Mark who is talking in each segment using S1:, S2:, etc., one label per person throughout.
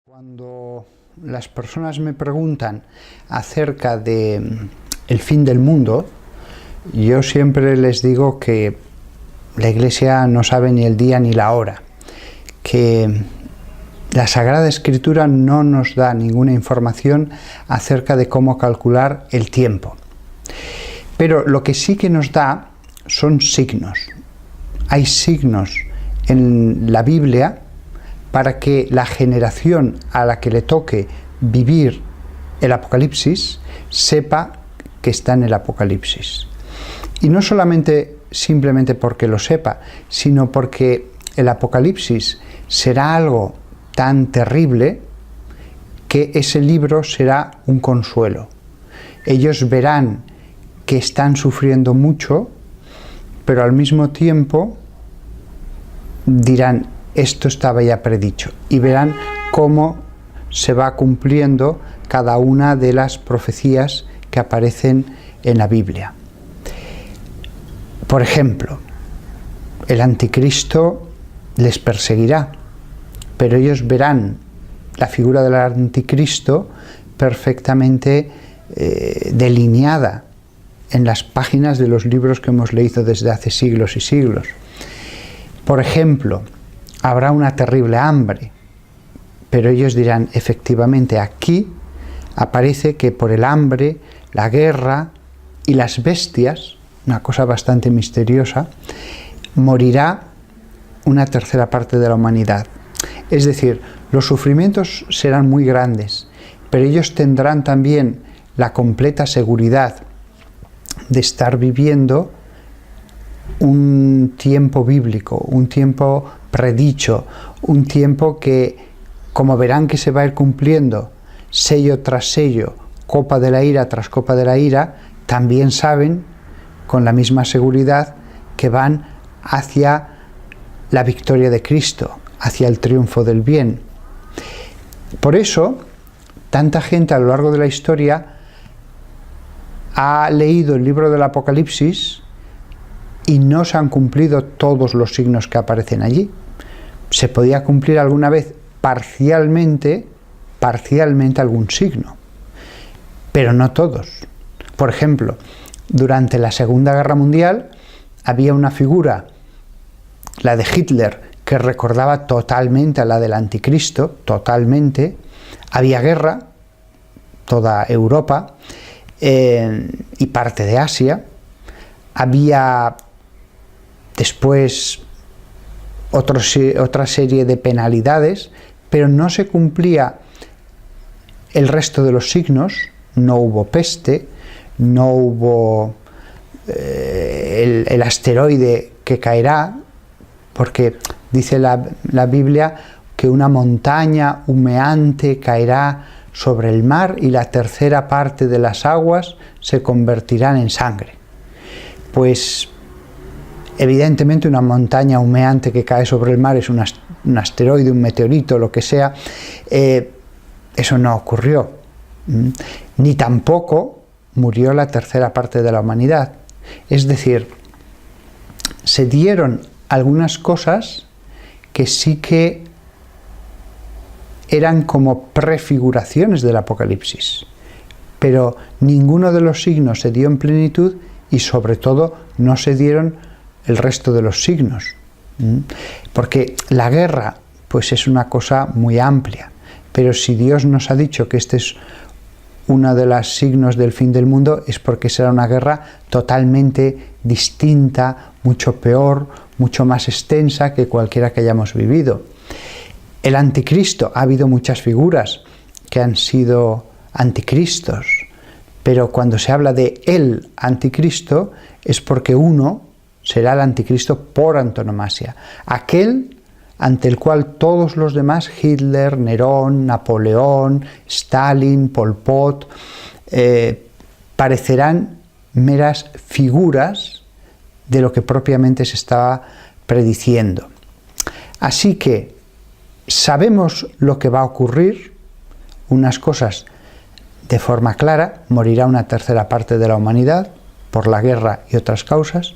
S1: Cuando las personas me preguntan acerca de el fin del mundo, yo siempre les digo que la Iglesia no sabe ni el día ni la hora, que la Sagrada Escritura no nos da ninguna información acerca de cómo calcular el tiempo. Pero lo que sí que nos da son signos. Hay signos en la Biblia para que la generación a la que le toque vivir el Apocalipsis sepa que está en el Apocalipsis. Y no simplemente porque lo sepa, sino porque el Apocalipsis será algo tan terrible que ese libro será un consuelo. Ellos verán que están sufriendo mucho, pero al mismo tiempo dirán: esto estaba ya predicho, y verán cómo se va cumpliendo cada una de las profecías que aparecen en la Biblia. Por ejemplo, el anticristo les perseguirá, pero ellos verán la figura del anticristo perfectamente delineada en las páginas de los libros que hemos leído desde hace siglos y siglos. Por ejemplo, habrá una terrible hambre, pero ellos dirán: efectivamente, aquí aparece que por el hambre, la guerra y las bestias, una cosa bastante misteriosa, morirá una tercera parte de la humanidad. Es decir, los sufrimientos serán muy grandes, pero ellos tendrán también la completa seguridad de estar viviendo un tiempo bíblico, un tiempo predicho, un tiempo que, como verán que se va a ir cumpliendo sello tras sello, copa de la ira tras copa de la ira, también saben con la misma seguridad que van hacia la victoria de Cristo, hacia el triunfo del bien. Por eso, tanta gente a lo largo de la historia ha leído el libro del Apocalipsis y no se han cumplido todos los signos que aparecen allí. Se podía cumplir alguna vez parcialmente algún signo, pero no todos. Por ejemplo, durante la Segunda Guerra Mundial había una figura, la de Hitler, que recordaba totalmente a la del anticristo, totalmente. Había guerra, toda Europa y parte de Asia. Había después otra serie de penalidades, pero no se cumplía el resto de los signos. No hubo peste, no hubo el asteroide que caerá, porque dice la Biblia que una montaña humeante caerá sobre el mar y la tercera parte de las aguas se convertirán en sangre. Pues evidentemente una montaña humeante que cae sobre el mar es un asteroide, un meteorito, lo que sea. Eso no ocurrió. Ni tampoco murió la tercera parte de la humanidad. Es decir, se dieron algunas cosas que sí que eran como prefiguraciones del Apocalipsis, pero ninguno de los signos se dio en plenitud, y sobre todo no se dieron el resto de los signos, porque la guerra pues es una cosa muy amplia, pero si Dios nos ha dicho que este es uno de los signos del fin del mundo, es porque será una guerra totalmente distinta, mucho peor, mucho más extensa que cualquiera que hayamos vivido. El anticristo, ha habido muchas figuras que han sido anticristos, pero cuando se habla de el anticristo es porque uno será el anticristo por antonomasia, aquel ante el cual todos los demás, Hitler, Nerón, Napoleón, Stalin, Pol Pot, parecerán meras figuras de lo que propiamente se estaba prediciendo. Así que sabemos lo que va a ocurrir, unas cosas de forma clara: morirá una tercera parte de la humanidad por la guerra y otras causas.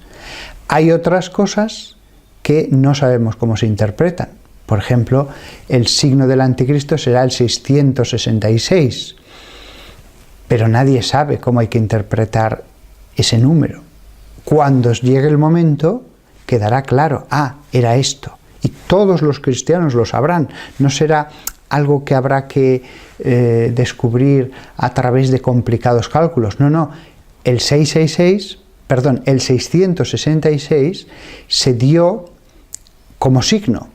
S1: Hay otras cosas que no sabemos cómo se interpretan. Por ejemplo, el signo del anticristo será el 666, pero nadie sabe cómo hay que interpretar ese número. Cuando llegue el momento, quedará claro, era esto. Y todos los cristianos lo sabrán. No será algo que habrá que descubrir a través de complicados cálculos. No. El 666 se dio como signo.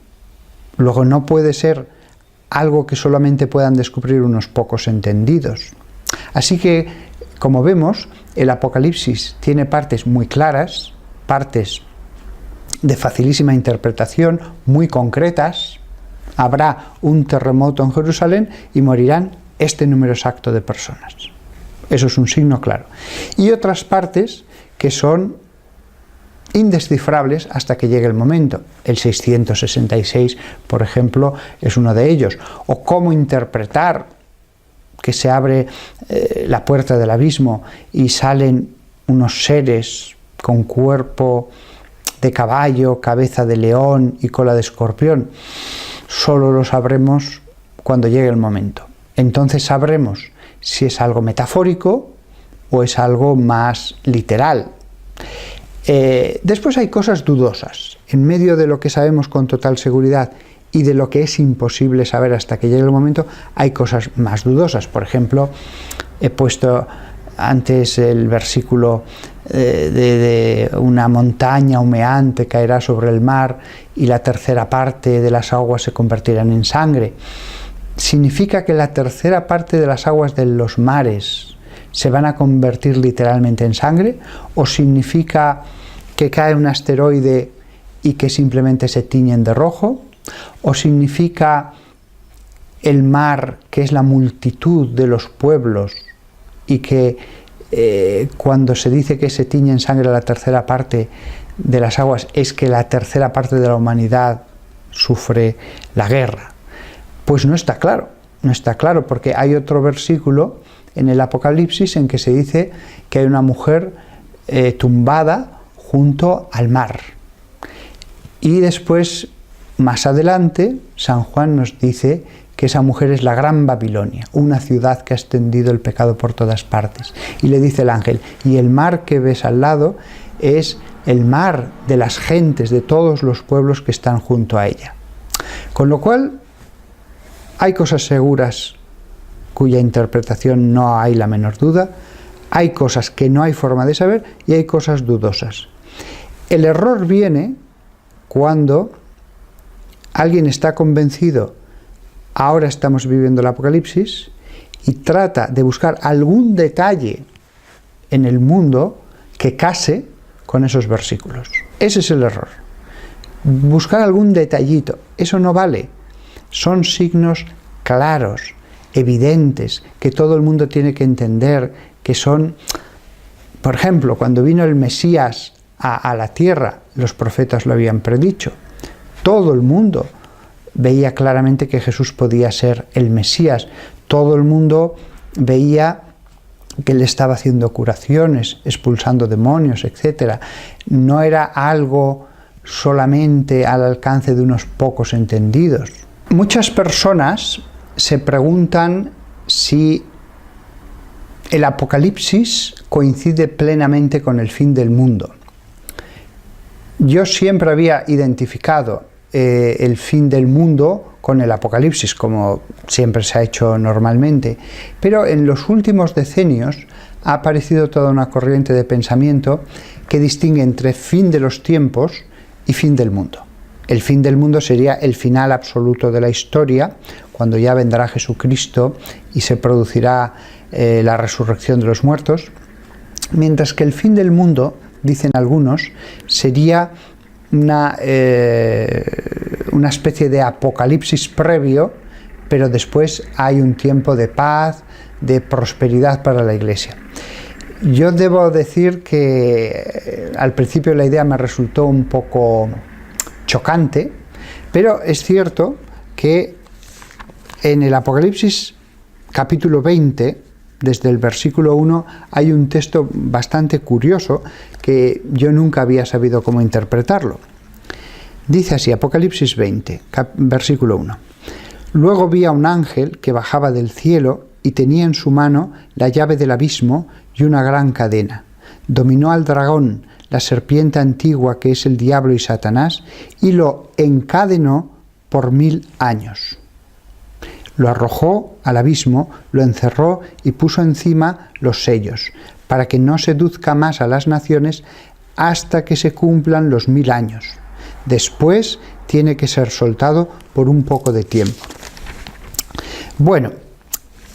S1: Luego no puede ser algo que solamente puedan descubrir unos pocos entendidos. Así que, como vemos, el Apocalipsis tiene partes muy claras, partes de facilísima interpretación, muy concretas. Habrá un terremoto en Jerusalén y morirán este número exacto de personas. Eso es un signo claro. Y otras partes que son indescifrables hasta que llegue el momento. El 666, por ejemplo, es uno de ellos. O cómo interpretar que se abre la puerta del abismo y salen unos seres con cuerpo de caballo, cabeza de león y cola de escorpión. Solo lo sabremos cuando llegue el momento. Entonces sabremos si es algo metafórico o es algo más literal. Después hay cosas dudosas. En medio de lo que sabemos con total seguridad y de lo que es imposible saber hasta que llegue el momento, hay cosas más dudosas. Por ejemplo, he puesto antes el versículo de una montaña humeante caerá sobre el mar y la tercera parte de las aguas se convertirán en sangre. ¿Significa que la tercera parte de las aguas de los mares se van a convertir literalmente en sangre? ¿O significa que cae un asteroide y que simplemente se tiñen de rojo? ¿O significa el mar, que es la multitud de los pueblos, y que cuando se dice que se tiñe en sangre la tercera parte de las aguas, es que la tercera parte de la humanidad sufre la guerra? Pues no está claro, porque hay otro versículo en el Apocalipsis en que se dice que hay una mujer tumbada junto al mar. Y después, más adelante, San Juan nos dice que esa mujer es la Gran Babilonia, una ciudad que ha extendido el pecado por todas partes. Y le dice el ángel, y el mar que ves al lado es el mar de las gentes, de todos los pueblos que están junto a ella. Con lo cual, hay cosas seguras cuya interpretación no hay la menor duda, hay cosas que no hay forma de saber y hay cosas dudosas. El error viene cuando alguien está convencido, ahora estamos viviendo el Apocalipsis, y trata de buscar algún detalle en el mundo que case con esos versículos. Ese es el error. Buscar algún detallito, eso no vale. Son signos claros, evidentes, que todo el mundo tiene que entender, que son, por ejemplo, cuando vino el Mesías a la tierra, los profetas lo habían predicho. Todo el mundo veía claramente que Jesús podía ser el Mesías. Todo el mundo veía que él estaba haciendo curaciones, expulsando demonios, etc. No era algo solamente al alcance de unos pocos entendidos. Muchas personas se preguntan si el Apocalipsis coincide plenamente con el fin del mundo. Yo siempre había identificado el fin del mundo con el Apocalipsis, como siempre se ha hecho normalmente, pero en los últimos decenios ha aparecido toda una corriente de pensamiento que distingue entre fin de los tiempos y fin del mundo. El fin del mundo sería el final absoluto de la historia, cuando ya vendrá Jesucristo y se producirá la resurrección de los muertos, mientras que el fin del mundo, dicen algunos, sería una especie de apocalipsis previo, pero después hay un tiempo de paz, de prosperidad para la Iglesia. Yo debo decir que al principio la idea me resultó un poco chocante, pero es cierto que en el Apocalipsis capítulo 20, desde el versículo 1, hay un texto bastante curioso que yo nunca había sabido cómo interpretarlo. Dice así, Apocalipsis 20, versículo 1. Luego vi a un ángel que bajaba del cielo y tenía en su mano la llave del abismo y una gran cadena. Dominó al dragón, la serpiente antigua que es el diablo y Satanás, y lo encadenó por 1000 años. Lo arrojó al abismo, lo encerró y puso encima los sellos, para que no seduzca más a las naciones hasta que se cumplan los 1000 años. Después tiene que ser soltado por un poco de tiempo. Bueno,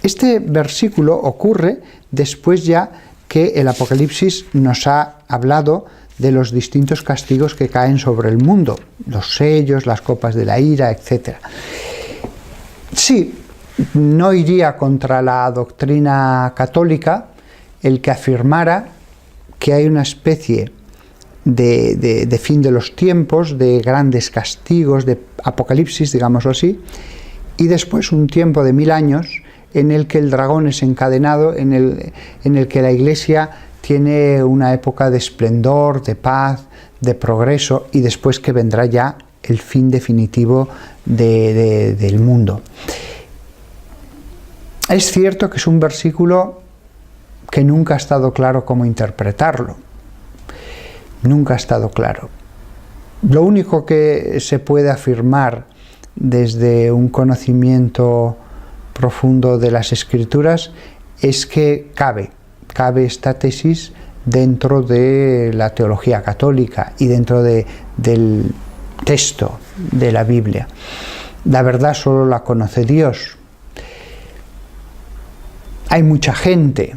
S1: este versículo ocurre después ya que el Apocalipsis nos ha hablado de los distintos castigos que caen sobre el mundo, los sellos, las copas de la ira, etc. Sí, no iría contra la doctrina católica el que afirmara que hay una especie de fin de los tiempos, de grandes castigos, de apocalipsis, digámoslo así, y después un tiempo de 1000 años en el que el dragón es encadenado, en el que la Iglesia tiene una época de esplendor, de paz, de progreso, y después que vendrá ya el fin definitivo del mundo. Es cierto que es un versículo que nunca ha estado claro cómo interpretarlo. Nunca ha estado claro. Lo único que se puede afirmar desde un conocimiento profundo de las Escrituras es que cabe esta tesis dentro de la teología católica y dentro del texto de la Biblia. La verdad solo la conoce Dios. Hay mucha gente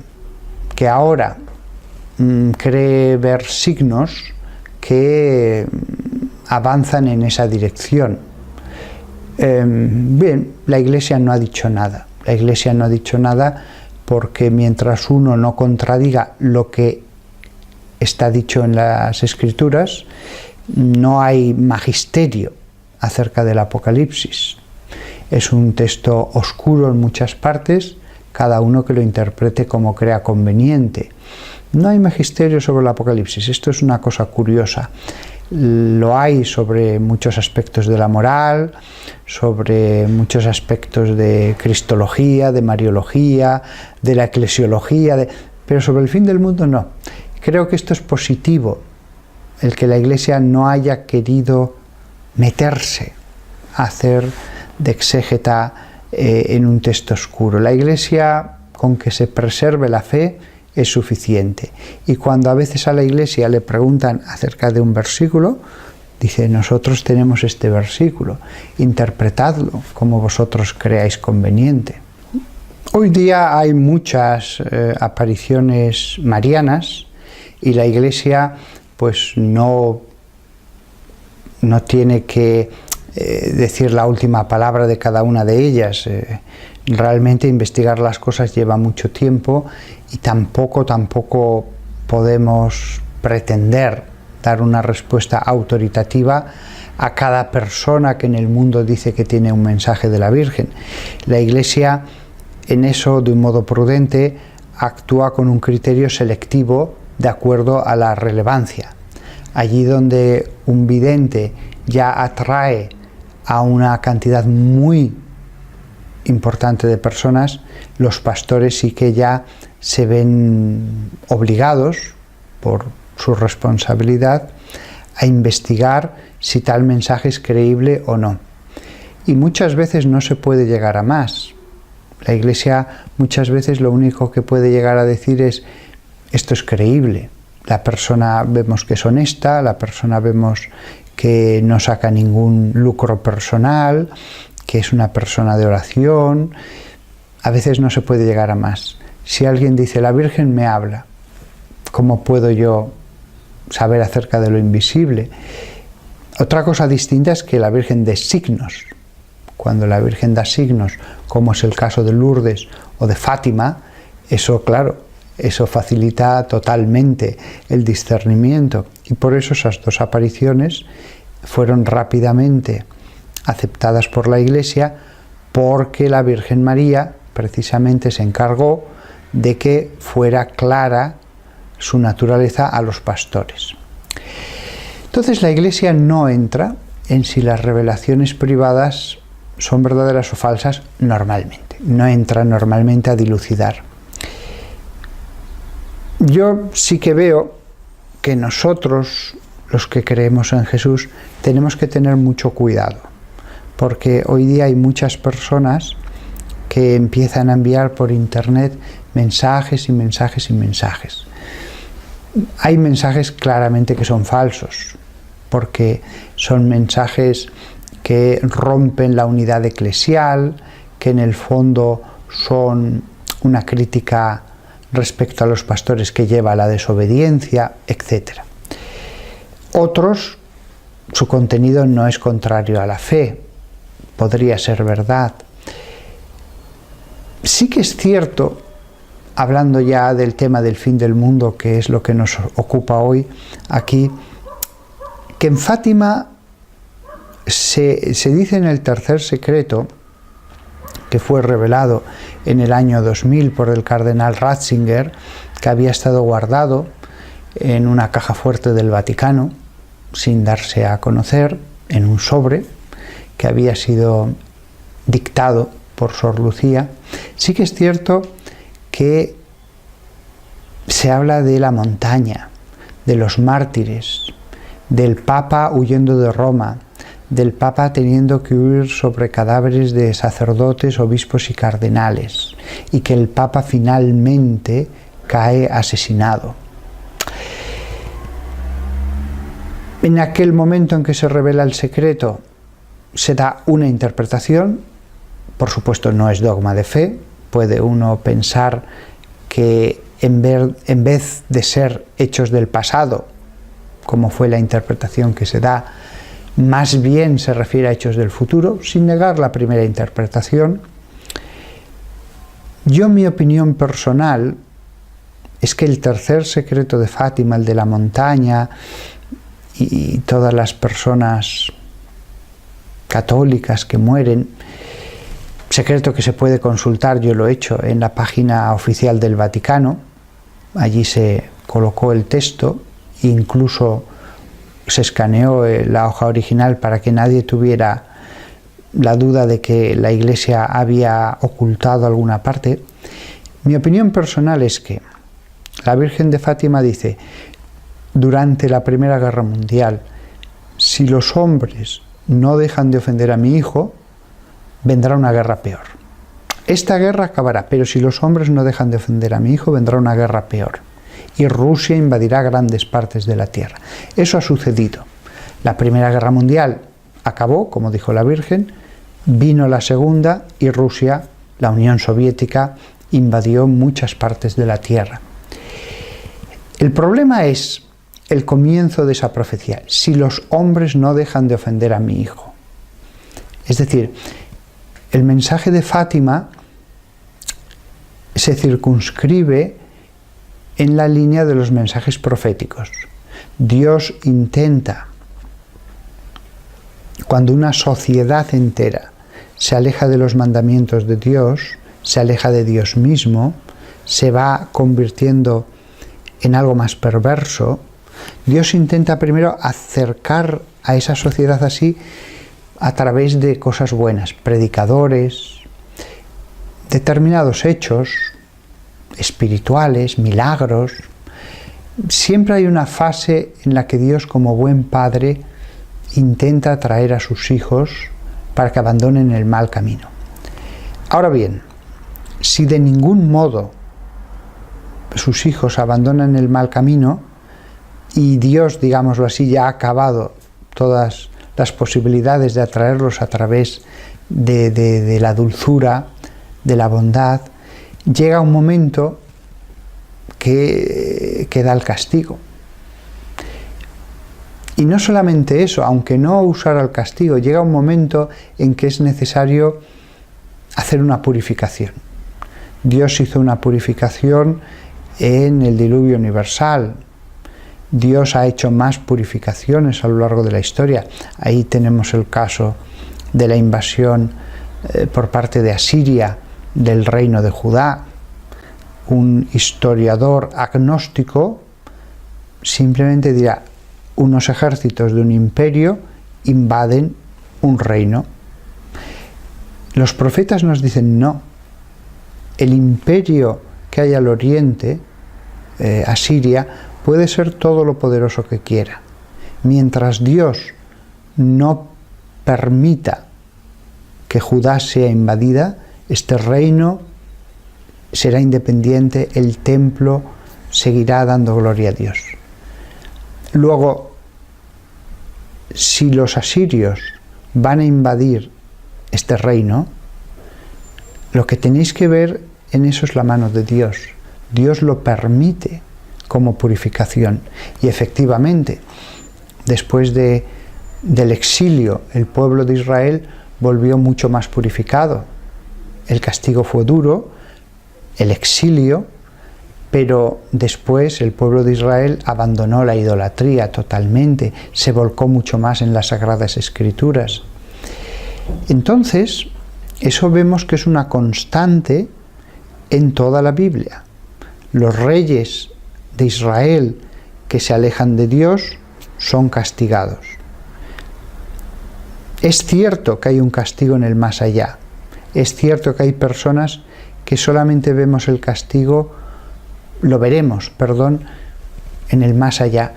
S1: que ahora cree ver signos que avanzan en esa dirección. Bien, la Iglesia no ha dicho nada. La Iglesia no ha dicho nada porque mientras uno no contradiga lo que está dicho en las Escrituras, no hay magisterio acerca del Apocalipsis. Es un texto oscuro en muchas partes, cada uno que lo interprete como crea conveniente. No hay magisterio sobre el Apocalipsis. Esto es una cosa curiosa. Lo hay sobre muchos aspectos de la moral, sobre muchos aspectos de cristología, de mariología, de la eclesiología, pero sobre el fin del mundo no. Creo que esto es positivo, el que la Iglesia no haya querido meterse a hacer de exégeta en un texto oscuro. La Iglesia, con que se preserve la fe, es suficiente. Y cuando a veces a la Iglesia le preguntan acerca de un versículo, dice: nosotros tenemos este versículo, interpretadlo como vosotros creáis conveniente. Hoy día hay muchas apariciones marianas y la Iglesia pues no tiene que decir la última palabra de cada una de ellas. Realmente investigar las cosas lleva mucho tiempo y tampoco podemos pretender dar una respuesta autoritativa a cada persona que en el mundo dice que tiene un mensaje de la Virgen. La Iglesia en eso, de un modo prudente, actúa con un criterio selectivo de acuerdo a la relevancia. Allí donde un vidente ya atrae a una cantidad muy importante de personas, los pastores sí que ya se ven obligados por su responsabilidad a investigar si tal mensaje es creíble o no. Y muchas veces no se puede llegar a más. La Iglesia muchas veces lo único que puede llegar a decir es: esto es creíble, la persona vemos que es honesta, la persona vemos que no saca ningún lucro personal, que es una persona de oración. A veces no se puede llegar a más. Si alguien dice: la Virgen me habla, ¿cómo puedo yo saber acerca de lo invisible? Otra cosa distinta es que la Virgen dé signos. Cuando la Virgen da signos, como es el caso de Lourdes o de Fátima, eso, claro, eso facilita totalmente el discernimiento. Y por eso esas dos apariciones fueron rápidamente aceptadas por la Iglesia, porque la Virgen María precisamente se encargó de que fuera clara su naturaleza a los pastores. Entonces la Iglesia no entra en si las revelaciones privadas son verdaderas o falsas normalmente. No entra normalmente a dilucidar. Yo sí que veo que nosotros, los que creemos en Jesús, tenemos que tener mucho cuidado, porque hoy día hay muchas personas que empiezan a enviar por internet mensajes y mensajes y mensajes. Hay mensajes claramente que son falsos, porque son mensajes que rompen la unidad eclesial, que en el fondo son una crítica respecto a los pastores que lleva a la desobediencia, etc. Otros, su contenido no es contrario a la fe, podría ser verdad. Sí que es cierto, hablando ya del tema del fin del mundo, que es lo que nos ocupa hoy aquí, que en Fátima se dice en el tercer secreto, que fue revelado en el año 2000 por el cardenal Ratzinger, que había estado guardado en una caja fuerte del Vaticano, sin darse a conocer, en un sobre que había sido dictado por Sor Lucía. Sí que es cierto que se habla de la montaña, de los mártires, del Papa huyendo de Roma, del Papa teniendo que huir sobre cadáveres de sacerdotes, obispos y cardenales, y que el Papa finalmente cae asesinado. En aquel momento en que se revela el secreto, se da una interpretación, por supuesto no es dogma de fe, puede uno pensar que en vez de ser hechos del pasado, como fue la interpretación que se da, más bien se refiere a hechos del futuro, sin negar la primera interpretación. Yo, mi opinión personal es que el tercer secreto de Fátima, el de la montaña, y todas las personas católicas que mueren, secreto que se puede consultar, yo lo he hecho en la página oficial del Vaticano, allí se colocó el texto, incluso se escaneó la hoja original para que nadie tuviera la duda de que la Iglesia había ocultado alguna parte. Mi opinión personal es que la Virgen de Fátima dice, durante la Primera Guerra Mundial, si los hombres no dejan de ofender a mi hijo, vendrá una guerra peor. Esta guerra acabará, pero si los hombres no dejan de ofender a mi hijo, vendrá una guerra peor. Y Rusia invadirá grandes partes de la tierra. Eso ha sucedido. La Primera Guerra Mundial acabó, como dijo la Virgen, vino la Segunda y Rusia, la Unión Soviética, invadió muchas partes de la tierra. El problema es el comienzo de esa profecía, si los hombres no dejan de ofender a mi hijo. Es decir, el mensaje de Fátima se circunscribe en la línea de los mensajes proféticos. Dios intenta, cuando una sociedad entera se aleja de los mandamientos de Dios, se aleja de Dios mismo, se va convirtiendo en algo más perverso, Dios intenta primero acercar a esa sociedad así a través de cosas buenas, predicadores, determinados hechos espirituales, milagros. Siempre hay una fase en la que Dios, como buen padre, intenta atraer a sus hijos para que abandonen el mal camino. Ahora bien, si de ningún modo sus hijos abandonan el mal camino y Dios, digámoslo así, ya ha acabado todas las posibilidades de atraerlos a través de la dulzura, de la bondad, llega un momento que da el castigo. Y no solamente eso, aunque no usara el castigo, llega un momento en que es necesario hacer una purificación. Dios hizo una purificación en el diluvio universal. Dios ha hecho más purificaciones a lo largo de la historia. Ahí tenemos el caso de la invasión por parte de Asiria del reino de Judá. Un historiador agnóstico simplemente dirá unos ejércitos de un imperio invaden un reino. Los profetas nos dicen no. El imperio que hay al oriente, Asiria, puede ser todo lo poderoso que quiera. Mientras Dios no permita que Judá sea invadida, este reino será independiente, el templo seguirá dando gloria a Dios. Luego, si los asirios van a invadir este reino, lo que tenéis que ver en eso es la mano de Dios. Dios lo permite como purificación. Y efectivamente, después del exilio, el pueblo de Israel volvió mucho más purificado. El castigo fue duro, el exilio, pero después el pueblo de Israel abandonó la idolatría totalmente, se volcó mucho más en las Sagradas Escrituras. Entonces, eso vemos que es una constante en toda la Biblia. Los reyes de Israel que se alejan de Dios son castigados. Es cierto que hay un castigo en el más allá. Es cierto que hay personas que solamente vemos el castigo, lo veremos, en el más allá.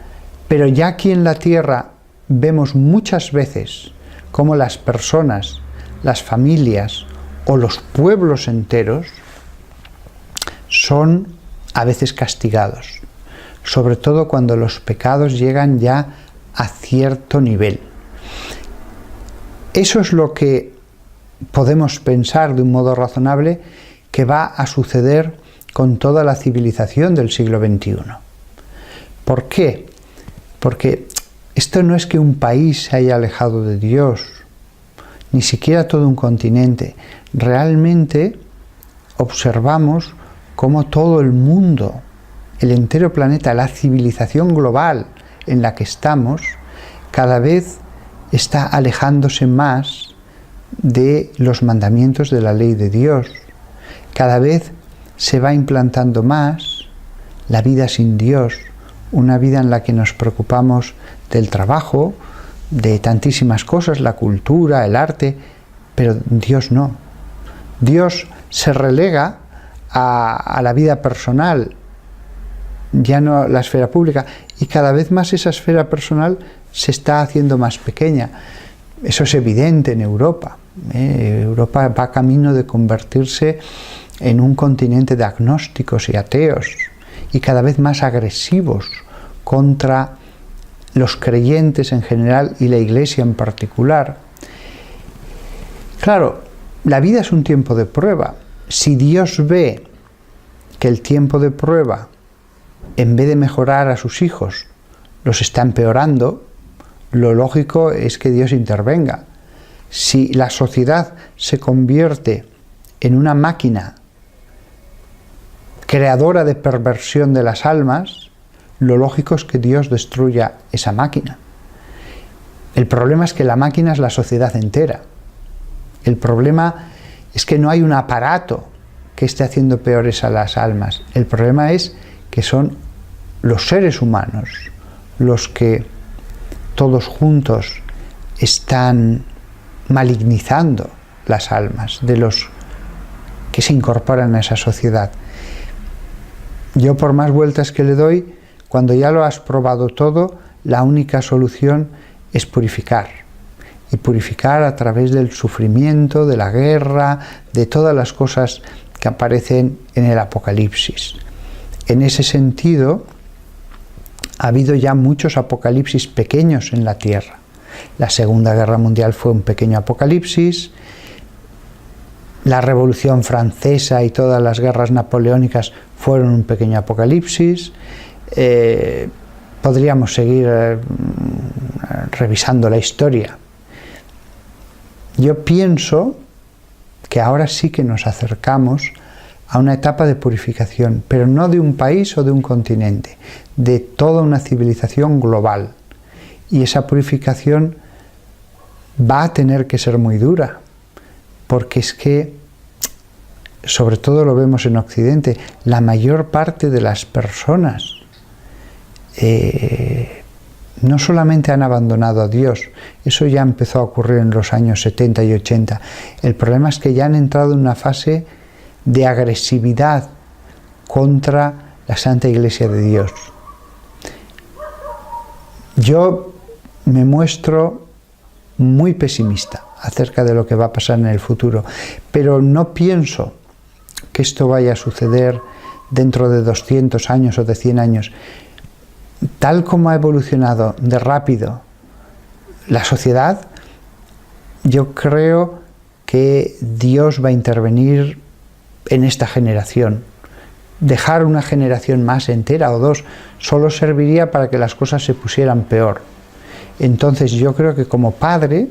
S1: Pero ya aquí en la tierra vemos muchas veces cómo las personas, las familias o los pueblos enteros son a veces castigados, sobre todo cuando los pecados llegan ya a cierto nivel. Eso es lo que podemos pensar de un modo razonable que va a suceder con toda la civilización del siglo XXI. ¿Por qué? Porque esto no es que un país se haya alejado de Dios, ni siquiera todo un continente. Realmente observamos cómo todo el mundo, el entero planeta, la civilización global en la que estamos, cada vez está alejándose más de los mandamientos de la ley de Dios. Cada vez se va implantando más la vida sin Dios, una vida en la que nos preocupamos del trabajo, de tantísimas cosas, la cultura, el arte, pero Dios no. Dios se relega a la vida personal, ya no la esfera pública, y cada vez más esa esfera personal se está haciendo más pequeña. Eso es evidente en Europa. Europa va camino de convertirse en un continente de agnósticos y ateos, y cada vez más agresivos contra los creyentes en general y la Iglesia en particular. Claro, la vida es un tiempo de prueba. Si Dios ve que el tiempo de prueba, en vez de mejorar a sus hijos, los está empeorando, lo lógico es que Dios intervenga. Si la sociedad se convierte en una máquina creadora de perversión de las almas, lo lógico es que Dios destruya esa máquina. El problema es que la máquina es la sociedad entera. El problema es que no hay un aparato que esté haciendo peores a las almas. El problema es que son los seres humanos los que todos juntos están malignizando las almas de los que se incorporan a esa sociedad. Yo, por más vueltas que le doy, cuando ya lo has probado todo, la única solución es purificar. Y purificar a través del sufrimiento, de la guerra, de todas las cosas que aparecen en el Apocalipsis. En ese sentido, ha habido ya muchos apocalipsis pequeños en la tierra. La Segunda Guerra Mundial fue un pequeño apocalipsis. La Revolución Francesa y todas las guerras napoleónicas fueron un pequeño apocalipsis. Podríamos seguir revisando la historia. Yo pienso que ahora sí que nos acercamos a una etapa de purificación, pero no de un país o de un continente, de toda una civilización global. Y esa purificación va a tener que ser muy dura, porque es que, sobre todo lo vemos en Occidente, la mayor parte de las personas no solamente han abandonado a Dios, eso ya empezó a ocurrir en los años 70 y 80. El problema es que ya han entrado en una fase de agresividad contra la Santa Iglesia de Dios. Yo me muestro muy pesimista acerca de lo que va a pasar en el futuro, pero no pienso que esto vaya a suceder dentro de 200 años o de 100 años. Tal como ha evolucionado de rápido la sociedad, yo creo que Dios va a intervenir en esta generación. Dejar una generación más entera o dos solo serviría para que las cosas se pusieran peor. Entonces yo creo que como padre,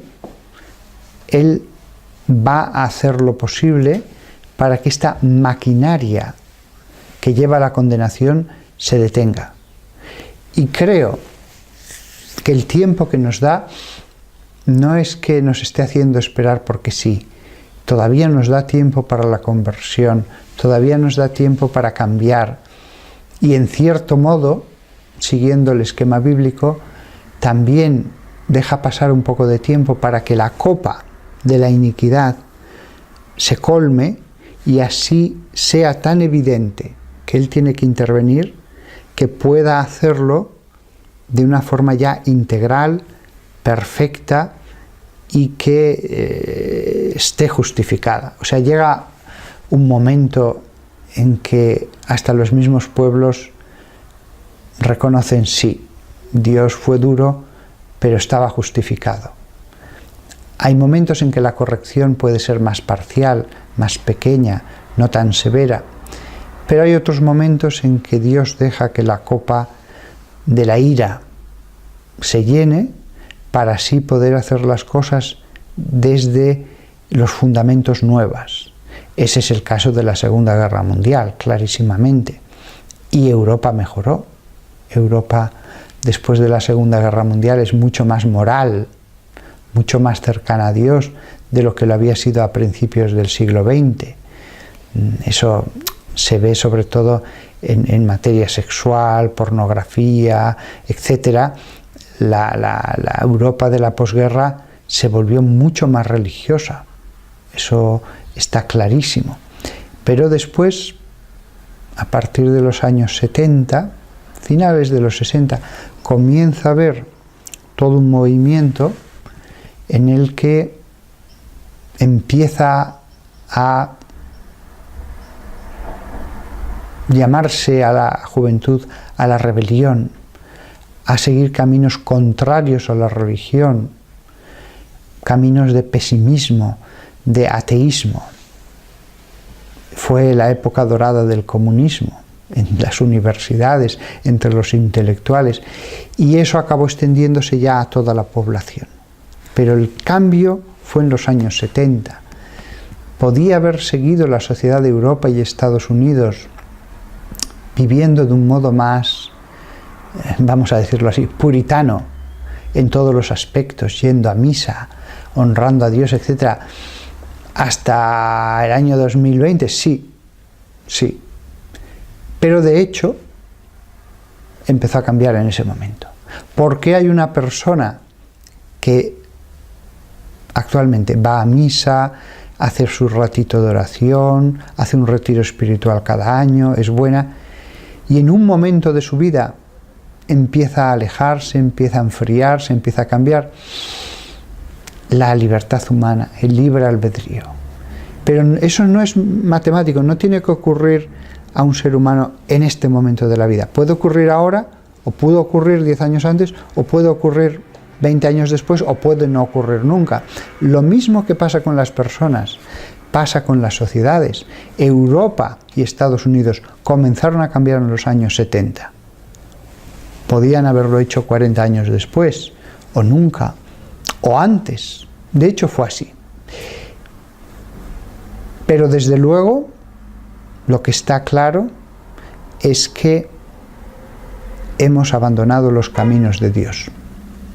S1: Él va a hacer lo posible para que esta maquinaria que lleva a la condenación se detenga. Y creo que el tiempo que nos da no es que nos esté haciendo esperar porque sí. Todavía nos da tiempo para la conversión, todavía nos da tiempo para cambiar. Y en cierto modo, siguiendo el esquema bíblico, también deja pasar un poco de tiempo para que la copa de la iniquidad se colme y así sea tan evidente que Él tiene que intervenir, que pueda hacerlo de una forma ya integral, perfecta y que esté justificada. O sea, llega un momento en que hasta los mismos pueblos reconocen, sí, Dios fue duro, pero estaba justificado. Hay momentos en que la corrección puede ser más parcial, más pequeña, no tan severa, pero hay otros momentos en que Dios deja que la copa de la ira se llene para así poder hacer las cosas desde los fundamentos nuevos. Ese es el caso de la Segunda Guerra Mundial, clarísimamente. Y Europa mejoró. Europa, después de la Segunda Guerra Mundial, es mucho más moral, mucho más cercana a Dios de lo que lo había sido a principios del siglo XX. Eso se ve sobre todo en materia sexual, pornografía, etc. La Europa de la posguerra se volvió mucho más religiosa. Eso está clarísimo. Pero después, a partir de los años 70, finales de los 60, comienza a haber todo un movimiento en el que empieza a llamarse a la juventud a la rebelión, a seguir caminos contrarios a la religión, caminos de pesimismo, de ateísmo. Fue la época dorada del comunismo en las universidades, entre los intelectuales, y eso acabó extendiéndose ya a toda la población. Pero el cambio fue en los años 70. Podía haber seguido la sociedad de Europa y Estados Unidos viviendo de un modo más, vamos a decirlo así, puritano en todos los aspectos, yendo a misa, honrando a Dios, etc. Hasta el año 2020, sí. Pero de hecho, empezó a cambiar en ese momento. ¿Por qué hay una persona que actualmente va a misa, hace su ratito de oración, hace un retiro espiritual cada año, es buena, y en un momento de su vida empieza a alejarse, empieza a enfriarse, empieza a cambiar? La libertad humana, el libre albedrío. Pero eso no es matemático, no tiene que ocurrir a un ser humano en este momento de la vida. Puede ocurrir ahora, o pudo ocurrir 10 años antes, o puede ocurrir 20 años después, o puede no ocurrir nunca. Lo mismo que pasa con las personas, pasa con las sociedades. Europa y Estados Unidos comenzaron a cambiar en los años 70. Podían haberlo hecho 40 años después, o nunca, o antes. De hecho fue así. Pero desde luego, lo que está claro es que hemos abandonado los caminos de Dios.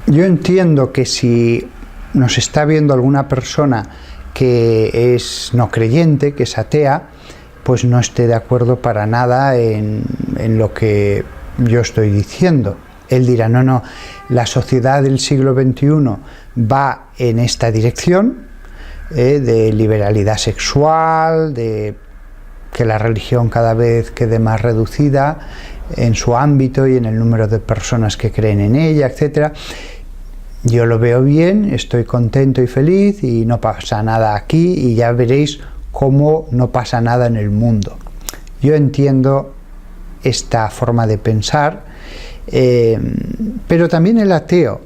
S1: Yo entiendo que si nos está viendo alguna persona que es no creyente, que es atea, pues no esté de acuerdo para nada en lo que yo estoy diciendo. Él dirá, no, no, la sociedad del siglo XXI va en esta dirección, de liberalidad sexual, de que la religión cada vez quede más reducida en su ámbito y en el número de personas que creen en ella, etc. Yo lo veo bien, estoy contento y feliz y no pasa nada aquí, y ya veréis cómo no pasa nada en el mundo. Yo entiendo esta forma de pensar, pero también el ateo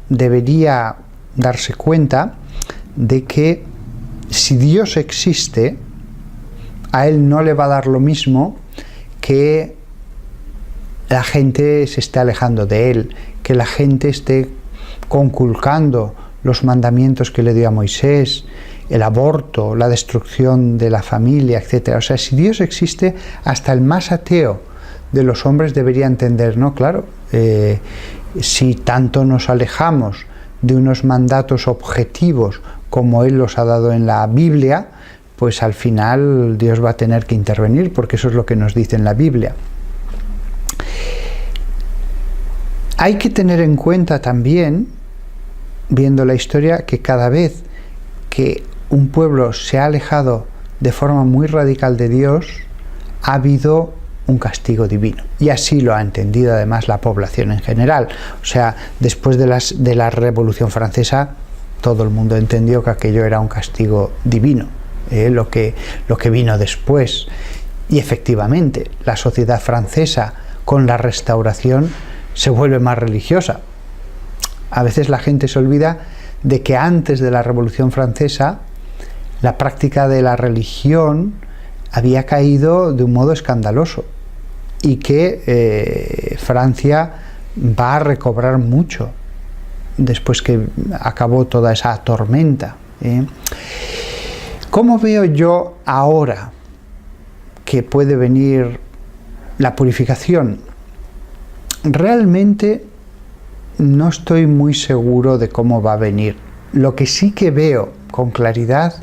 S1: debería darse cuenta de que si Dios existe, a él no le va a dar lo mismo que la gente se esté alejando de él, que la gente esté conculcando los mandamientos que le dio a Moisés, el aborto, la destrucción de la familia, etc. O sea, si Dios existe, hasta el más ateo de los hombres debería entender, ¿no? Claro, si tanto nos alejamos de unos mandatos objetivos como Él los ha dado en la Biblia, pues al final Dios va a tener que intervenir, porque eso es lo que nos dice en la Biblia. Hay que tener en cuenta también, viendo la historia, que cada vez que un pueblo se ha alejado de forma muy radical de Dios, ha habido un castigo divino. Y así lo ha entendido además la población en general. O sea, después de la Revolución Francesa, todo el mundo entendió que aquello era un castigo divino, lo que vino después. Y efectivamente, la sociedad francesa, con la Restauración, se vuelve más religiosa. A veces la gente se olvida de que antes de la Revolución Francesa, la práctica de la religión había caído de un modo escandaloso, y que Francia va a recobrar mucho después que acabó toda esa tormenta. ¿Cómo veo yo ahora que puede venir la purificación? Realmente no estoy muy seguro de cómo va a venir. Lo que sí que veo con claridad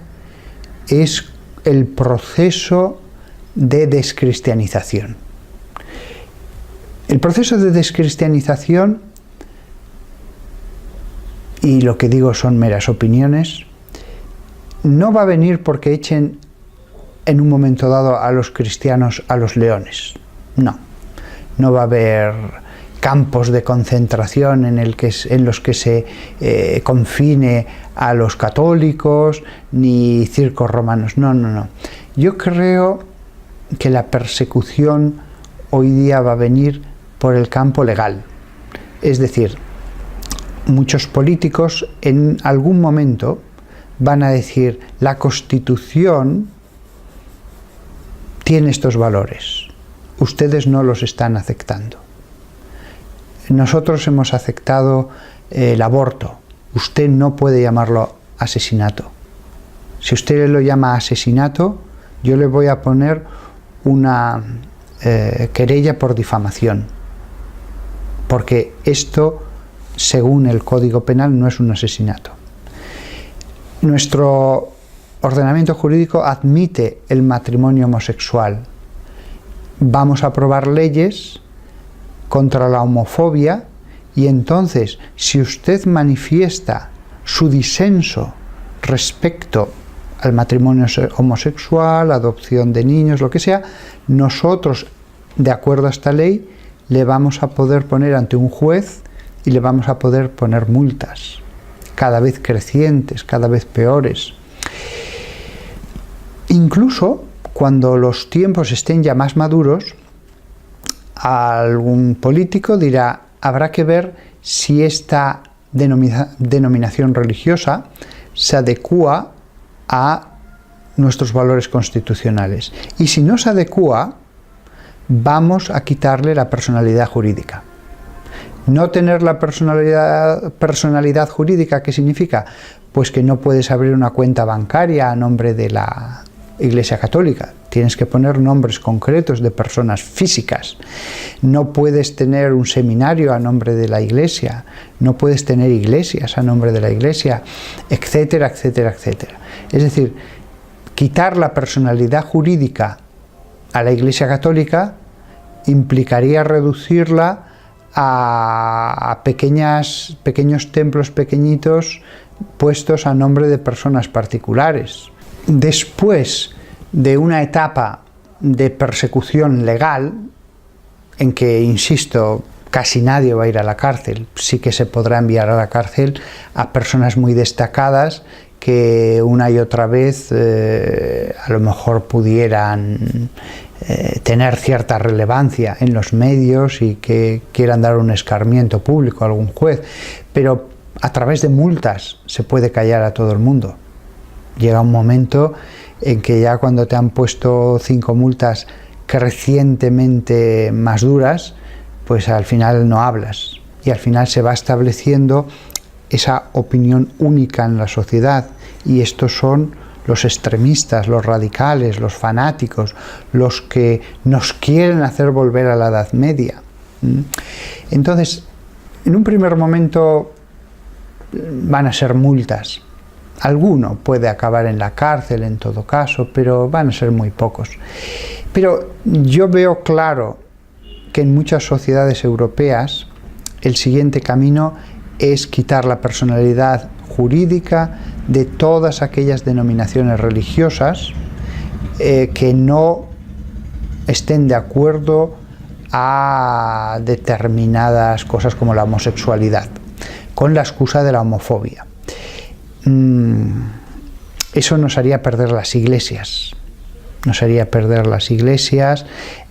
S1: es el proceso de descristianización. El proceso de descristianización, y lo que digo son meras opiniones, no va a venir porque echen en un momento dado a los cristianos a los leones. No va a haber campos de concentración en los que se confine a los católicos, ni circos romanos. No. Yo creo que la persecución hoy día va a venir por el campo legal. Es decir, muchos políticos en algún momento van a decir: la Constitución tiene estos valores, ustedes no los están aceptando. Nosotros hemos aceptado el aborto, usted no puede llamarlo asesinato. Si usted lo llama asesinato, yo le voy a poner una querella por difamación, porque esto, según el Código Penal, no es un asesinato. Nuestro ordenamiento jurídico admite el matrimonio homosexual. Vamos a aprobar leyes contra la homofobia, y entonces, si usted manifiesta su disenso respecto al matrimonio homosexual, adopción de niños, lo que sea, nosotros, de acuerdo a esta ley, le vamos a poder poner ante un juez y le vamos a poder poner multas, cada vez crecientes, cada vez peores. Incluso cuando los tiempos estén ya más maduros, algún político dirá: habrá que ver si esta denominación religiosa se adecúa a nuestros valores constitucionales. Y si no se adecúa, vamos a quitarle la personalidad jurídica. No tener la personalidad jurídica, ¿qué significa? Pues que no puedes abrir una cuenta bancaria a nombre de la Iglesia Católica. Tienes que poner nombres concretos de personas físicas. No puedes tener un seminario a nombre de la Iglesia. No puedes tener iglesias a nombre de la Iglesia, etcétera, etcétera, etcétera. Es decir, quitar la personalidad jurídica a la Iglesia Católica implicaría reducirla a pequeños templos pequeñitos puestos a nombre de personas particulares. Después de una etapa de persecución legal, en que, insisto, casi nadie va a ir a la cárcel, sí que se podrá enviar a la cárcel a personas muy destacadas que una y otra vez a lo mejor pudieran tener cierta relevancia en los medios y que quieran dar un escarmiento público a algún juez, pero a través de multas se puede callar a todo el mundo. Llega un momento en que ya cuando te han puesto 5 multas crecientemente más duras, pues al final no hablas y al final se va estableciendo esa opinión única en la sociedad, y estos son los extremistas, los radicales, los fanáticos, los que nos quieren hacer volver a la Edad Media. Entonces, en un primer momento van a ser multas. Alguno puede acabar en la cárcel en todo caso, pero van a ser muy pocos. Pero yo veo claro que en muchas sociedades europeas el siguiente camino es quitar la personalidad jurídica de todas aquellas denominaciones religiosas que no estén de acuerdo a determinadas cosas como la homosexualidad, con la excusa de la homofobia. Eso nos haría perder las iglesias.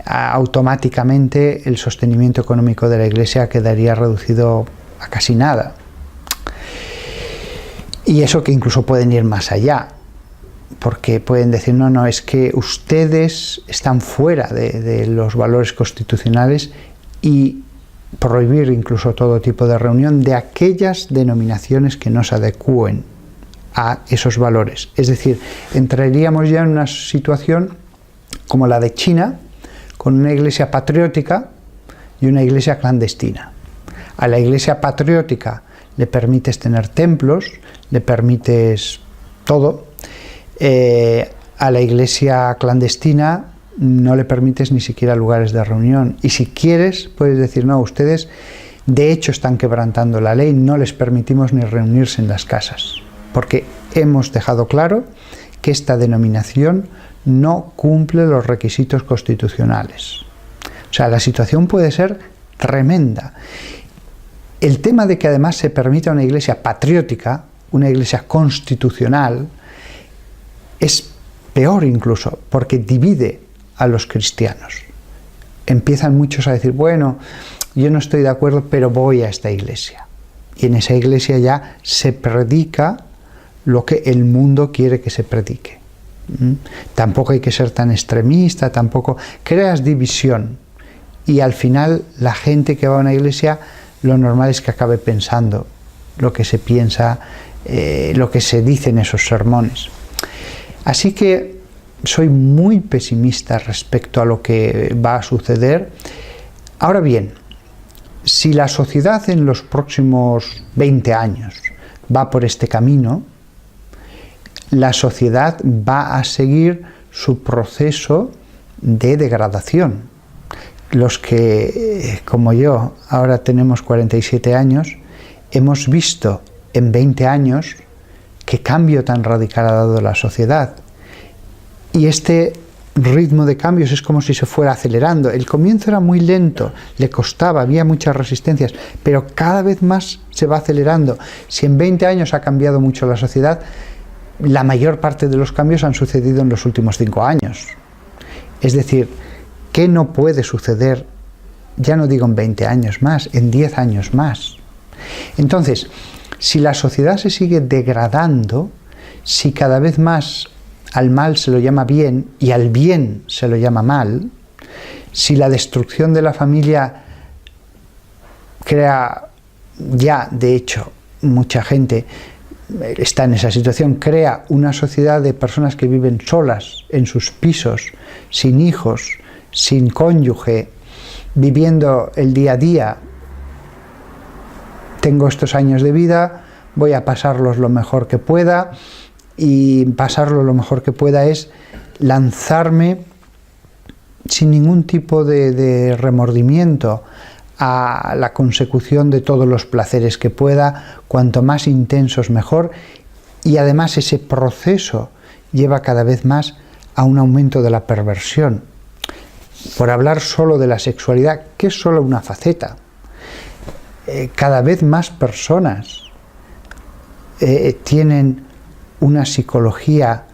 S1: Automáticamente el sostenimiento económico de la iglesia quedaría reducido a casi nada. Y eso que incluso pueden ir más allá, porque pueden decir, no, es que ustedes están fuera de los valores constitucionales, y prohibir incluso todo tipo de reunión de aquellas denominaciones que no se adecúen a esos valores. Es decir, entraríamos ya en una situación como la de China, con una iglesia patriótica y una iglesia clandestina. A la iglesia patriótica le permites tener templos, le permites todo. A la iglesia clandestina no le permites ni siquiera lugares de reunión. Y si quieres, puedes decir, no, ustedes de hecho están quebrantando la ley, no les permitimos ni reunirse en las casas, porque hemos dejado claro que esta denominación no cumple los requisitos constitucionales. O sea, la situación puede ser tremenda. El tema de que además se permita una iglesia patriótica, una iglesia constitucional, es peor incluso, porque divide a los cristianos. Empiezan muchos a decir, bueno, yo no estoy de acuerdo, pero voy a esta iglesia. Y en esa iglesia ya se predica lo que el mundo quiere que se predique. Tampoco hay que ser tan extremista, tampoco creas división. Y al final la gente que va a una iglesia, lo normal es que acabe pensando lo que se piensa, lo que se dice en esos sermones. Así que soy muy pesimista respecto a lo que va a suceder. Ahora bien, si la sociedad en los próximos 20 años va por este camino, la sociedad va a seguir su proceso de degradación. Los que, como yo, ahora tenemos 47 años, hemos visto en 20 años qué cambio tan radical ha dado la sociedad. Y este ritmo de cambios es como si se fuera acelerando. El comienzo era muy lento, le costaba, había muchas resistencias, pero cada vez más se va acelerando. Si en 20 años ha cambiado mucho la sociedad, la mayor parte de los cambios han sucedido en los últimos 5 años. Es decir, ¿qué no puede suceder? Ya no digo en 20 años más, en 10 años más. Entonces, si la sociedad se sigue degradando, si cada vez más al mal se lo llama bien y al bien se lo llama mal, si la destrucción de la familia crea, ya de hecho mucha gente está en esa situación, crea una sociedad de personas que viven solas en sus pisos, sin hijos, sin cónyuge, viviendo el día a día. Tengo estos años de vida, voy a pasarlos lo mejor que pueda, y pasarlo lo mejor que pueda es lanzarme sin ningún tipo de remordimiento a la consecución de todos los placeres que pueda, cuanto más intensos mejor, y además ese proceso lleva cada vez más a un aumento de la perversión. Por hablar solo de la sexualidad, que es solo una faceta, cada vez más personas tienen una psicología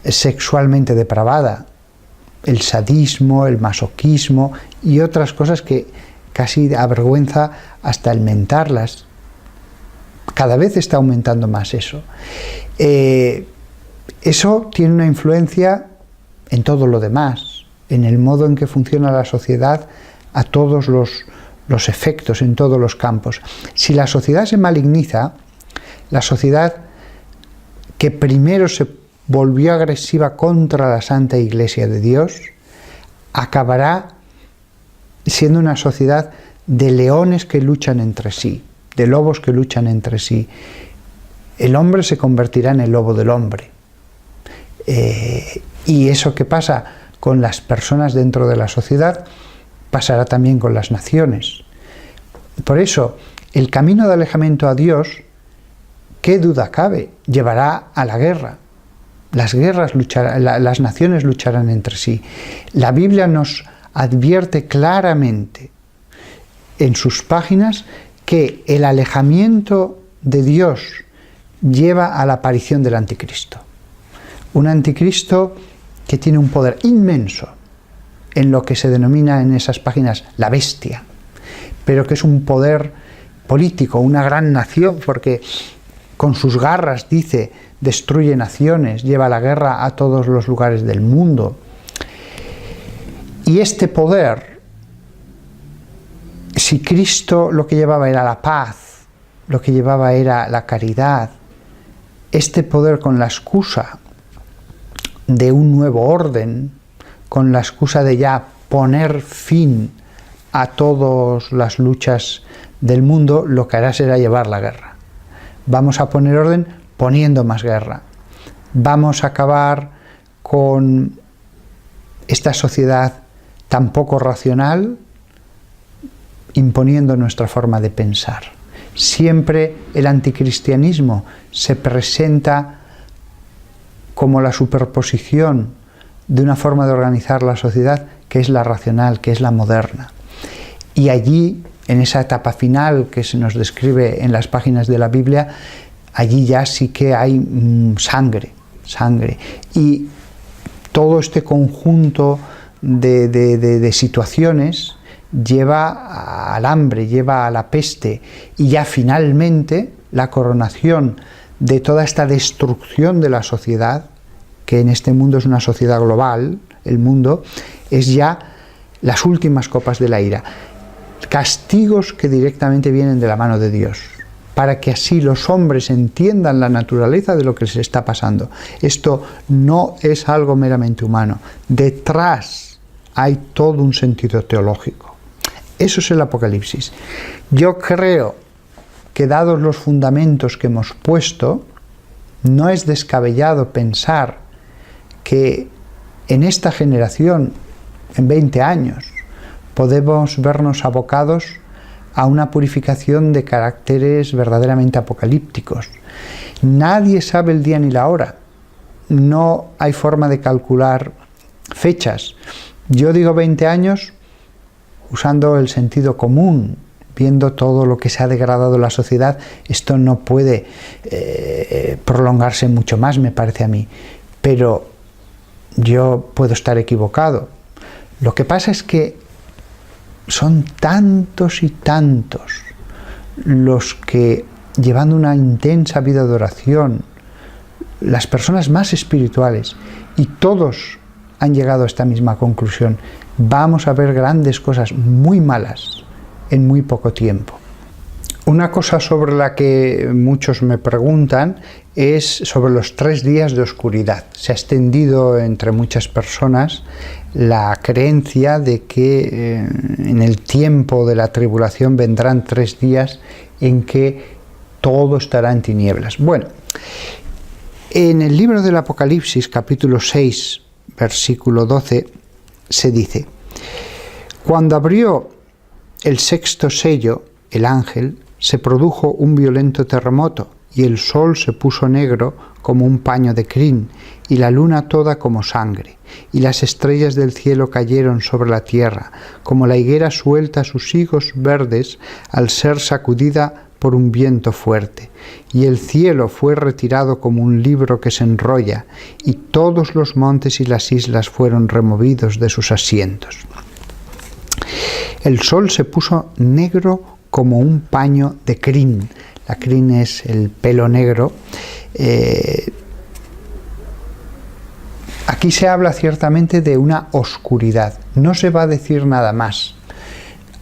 S1: sexualmente depravada, el sadismo, el masoquismo y otras cosas que casi avergüenza hasta el mentarlas. Cada vez está aumentando más eso. Eso tiene una influencia en todo lo demás, en el modo en que funciona la sociedad a todos los efectos, en todos los campos. Si la sociedad se maligniza, la sociedad que primero se volvió agresiva contra la Santa Iglesia de Dios, acabará siendo una sociedad de leones que luchan entre sí, de lobos que luchan entre sí. El hombre se convertirá en el lobo del hombre. Y eso que pasa con las personas dentro de la sociedad, pasará también con las naciones. Por eso, el camino de alejamiento a Dios, qué duda cabe, llevará a la guerra. Las naciones lucharán entre sí. La Biblia nos advierte claramente en sus páginas que el alejamiento de Dios lleva a la aparición del anticristo. Un anticristo que tiene un poder inmenso en lo que se denomina en esas páginas la bestia, pero que es un poder político, una gran nación, porque con sus garras, dice, destruye naciones, lleva la guerra a todos los lugares del mundo. Y este poder, si Cristo lo que llevaba era la paz, lo que llevaba era la caridad, este poder con la excusa de un nuevo orden, con la excusa de ya poner fin a todas las luchas del mundo, lo que hará será llevar la guerra. Vamos a poner orden poniendo más guerra. Vamos a acabar con esta sociedad tan poco racional, imponiendo nuestra forma de pensar. Siempre el anticristianismo se presenta como la superposición de una forma de organizar la sociedad que es la racional, que es la moderna. Y allí, en esa etapa final que se nos describe en las páginas de la Biblia, allí ya sí que hay sangre. Y todo este conjunto de situaciones lleva al hambre, lleva a la peste, y ya finalmente la coronación de toda esta destrucción de la sociedad, que en este mundo es una sociedad global, el mundo, es ya las últimas copas de la ira. Castigos que directamente vienen de la mano de Dios, para que así los hombres entiendan la naturaleza de lo que les está pasando. Esto no es algo meramente humano. Detrás hay todo un sentido teológico. Eso es el Apocalipsis. Yo creo que, dados los fundamentos que hemos puesto, no es descabellado pensar que en esta generación, en 20 años, podemos vernos abocados a una purificación de caracteres verdaderamente apocalípticos. Nadie sabe el día ni la hora. No hay forma de calcular fechas. Yo digo 20 años usando el sentido común, viendo todo lo que se ha degradado la sociedad. Esto no puede prolongarse mucho más, me parece a mí. Pero yo puedo estar equivocado. Lo que pasa es que son tantos y tantos los que, llevando una intensa vida de oración, las personas más espirituales, y todos han llegado a esta misma conclusión: vamos a ver grandes cosas muy malas en muy poco tiempo. Una cosa sobre la que muchos me preguntan es sobre los 3 días de oscuridad. Se ha extendido entre muchas personas la creencia de que en el tiempo de la tribulación vendrán 3 días en que todo estará en tinieblas. Bueno, en el libro del Apocalipsis, capítulo 6, versículo 12, se dice: cuando abrió el sexto sello, el ángel, se produjo un violento terremoto, y el sol se puso negro como un paño de crin, y la luna toda como sangre, y las estrellas del cielo cayeron sobre la tierra, como la higuera suelta sus higos verdes al ser sacudida por un viento fuerte, y el cielo fue retirado como un libro que se enrolla, y todos los montes y las islas fueron removidos de sus asientos. El sol se puso negro como un paño de crin. La crin es el pelo negro. Aquí se habla ciertamente de una oscuridad. No se va a decir nada más,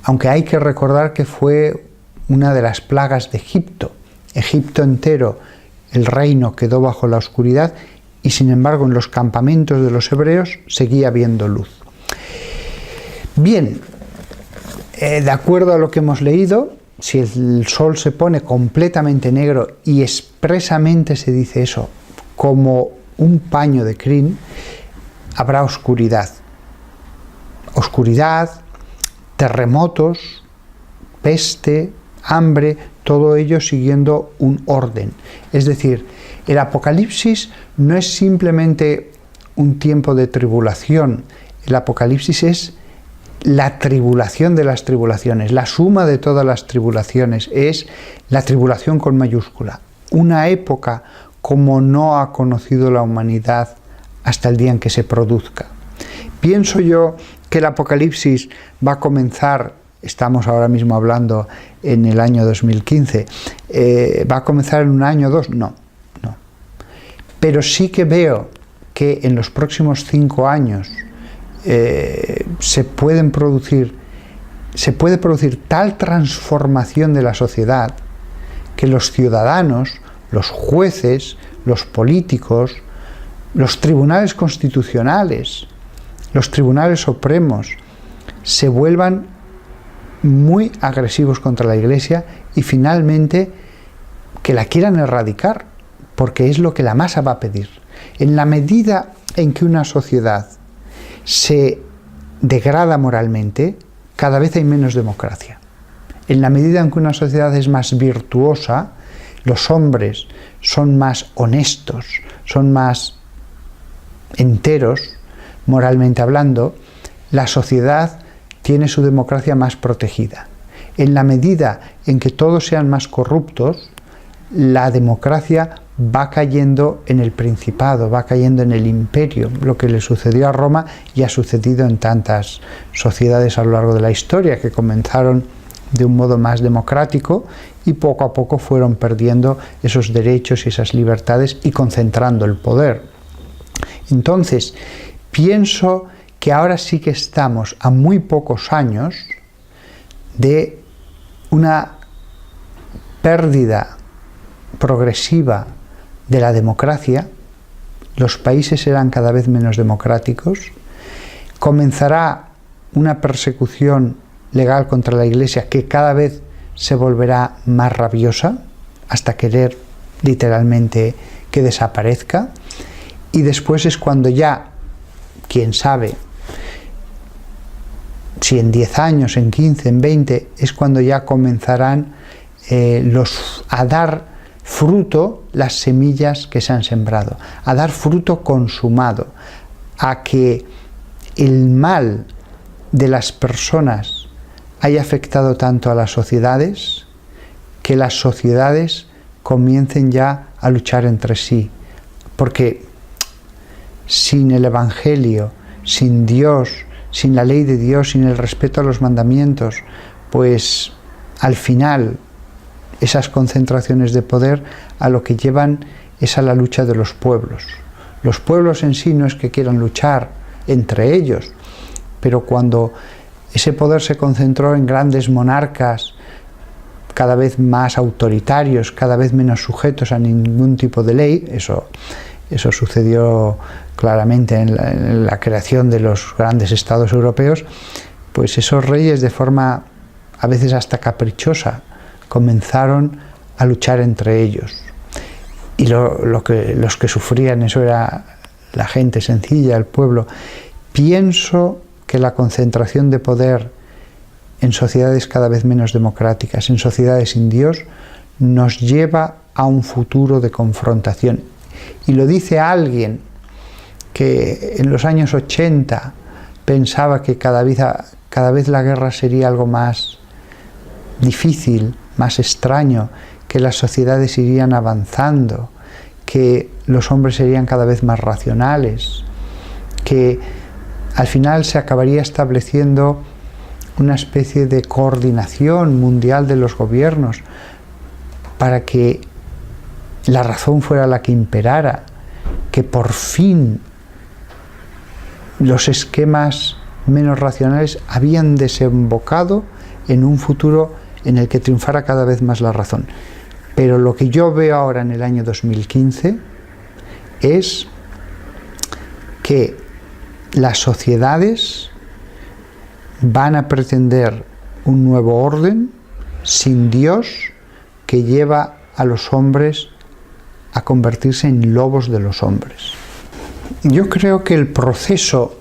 S1: aunque hay que recordar que fue una de las plagas de Egipto. Egipto entero, el reino quedó bajo la oscuridad, y sin embargo en los campamentos de los hebreos seguía habiendo luz. Bien, de acuerdo a lo que hemos leído, si el sol se pone completamente negro, y expresamente se dice eso, como un paño de crin, habrá oscuridad. Oscuridad, terremotos, peste, hambre, todo ello siguiendo un orden. Es decir, el Apocalipsis no es simplemente un tiempo de tribulación. El Apocalipsis es la tribulación de las tribulaciones, la suma de todas las tribulaciones, es la tribulación con mayúscula. Una época como no ha conocido la humanidad hasta el día en que se produzca. Pienso yo que el Apocalipsis va a comenzar, estamos ahora mismo hablando en el año 2015, ¿va a comenzar en un año o dos? No. Pero sí que veo que en los próximos 5 años se puede producir tal transformación de la sociedad que los ciudadanos, los jueces, los políticos, los tribunales constitucionales, los tribunales supremos se vuelvan muy agresivos contra la Iglesia, y finalmente que la quieran erradicar, porque es lo que la masa va a pedir. En la medida en que una sociedad se degrada moralmente, cada vez hay menos democracia. En la medida en que una sociedad es más virtuosa, los hombres son más honestos, son más enteros, moralmente hablando, la sociedad tiene su democracia más protegida. En la medida en que todos sean más corruptos, la democracia va cayendo en el principado, va cayendo en el imperio, lo que le sucedió a Roma y ha sucedido en tantas sociedades a lo largo de la historia, que comenzaron de un modo más democrático y poco a poco fueron perdiendo esos derechos y esas libertades y concentrando el poder. Entonces, pienso que ahora sí que estamos a muy pocos años de una pérdida progresiva de la democracia. Los países serán cada vez menos democráticos, comenzará una persecución legal contra la Iglesia que cada vez se volverá más rabiosa, hasta querer literalmente que desaparezca, y después es cuando ya, quién sabe, si en 10 años, en 15, en 20, es cuando ya comenzarán a dar fruto las semillas que se han sembrado, a dar fruto consumado, a que el mal de las personas haya afectado tanto a las sociedades, que las sociedades comiencen ya a luchar entre sí. Porque sin el Evangelio, sin Dios, sin la ley de Dios, sin el respeto a los mandamientos, pues al final esas concentraciones de poder a lo que llevan es a la lucha de los pueblos. Los pueblos en sí no es que quieran luchar entre ellos, pero cuando ese poder se concentró en grandes monarcas cada vez más autoritarios, cada vez menos sujetos a ningún tipo de ley, eso sucedió claramente en la creación de los grandes estados europeos, pues esos reyes de forma a veces hasta caprichosa comenzaron a luchar entre ellos. Y los que sufrían eso era la gente sencilla, el pueblo. Pienso que la concentración de poder en sociedades cada vez menos democráticas, en sociedades sin Dios, nos lleva a un futuro de confrontación. Y lo dice alguien que en los años 80 pensaba que cada vez la guerra sería algo más difícil, más extraño, que las sociedades irían avanzando, que los hombres serían cada vez más racionales, que al final se acabaría estableciendo una especie de coordinación mundial de los gobiernos para que la razón fuera la que imperara, que por fin los esquemas menos racionales habían desembocado en un futuro en el que triunfara cada vez más la razón. Pero lo que yo veo ahora en el año 2015 es que las sociedades van a pretender un nuevo orden sin Dios, que lleva a los hombres a convertirse en lobos de los hombres. Yo creo que el proceso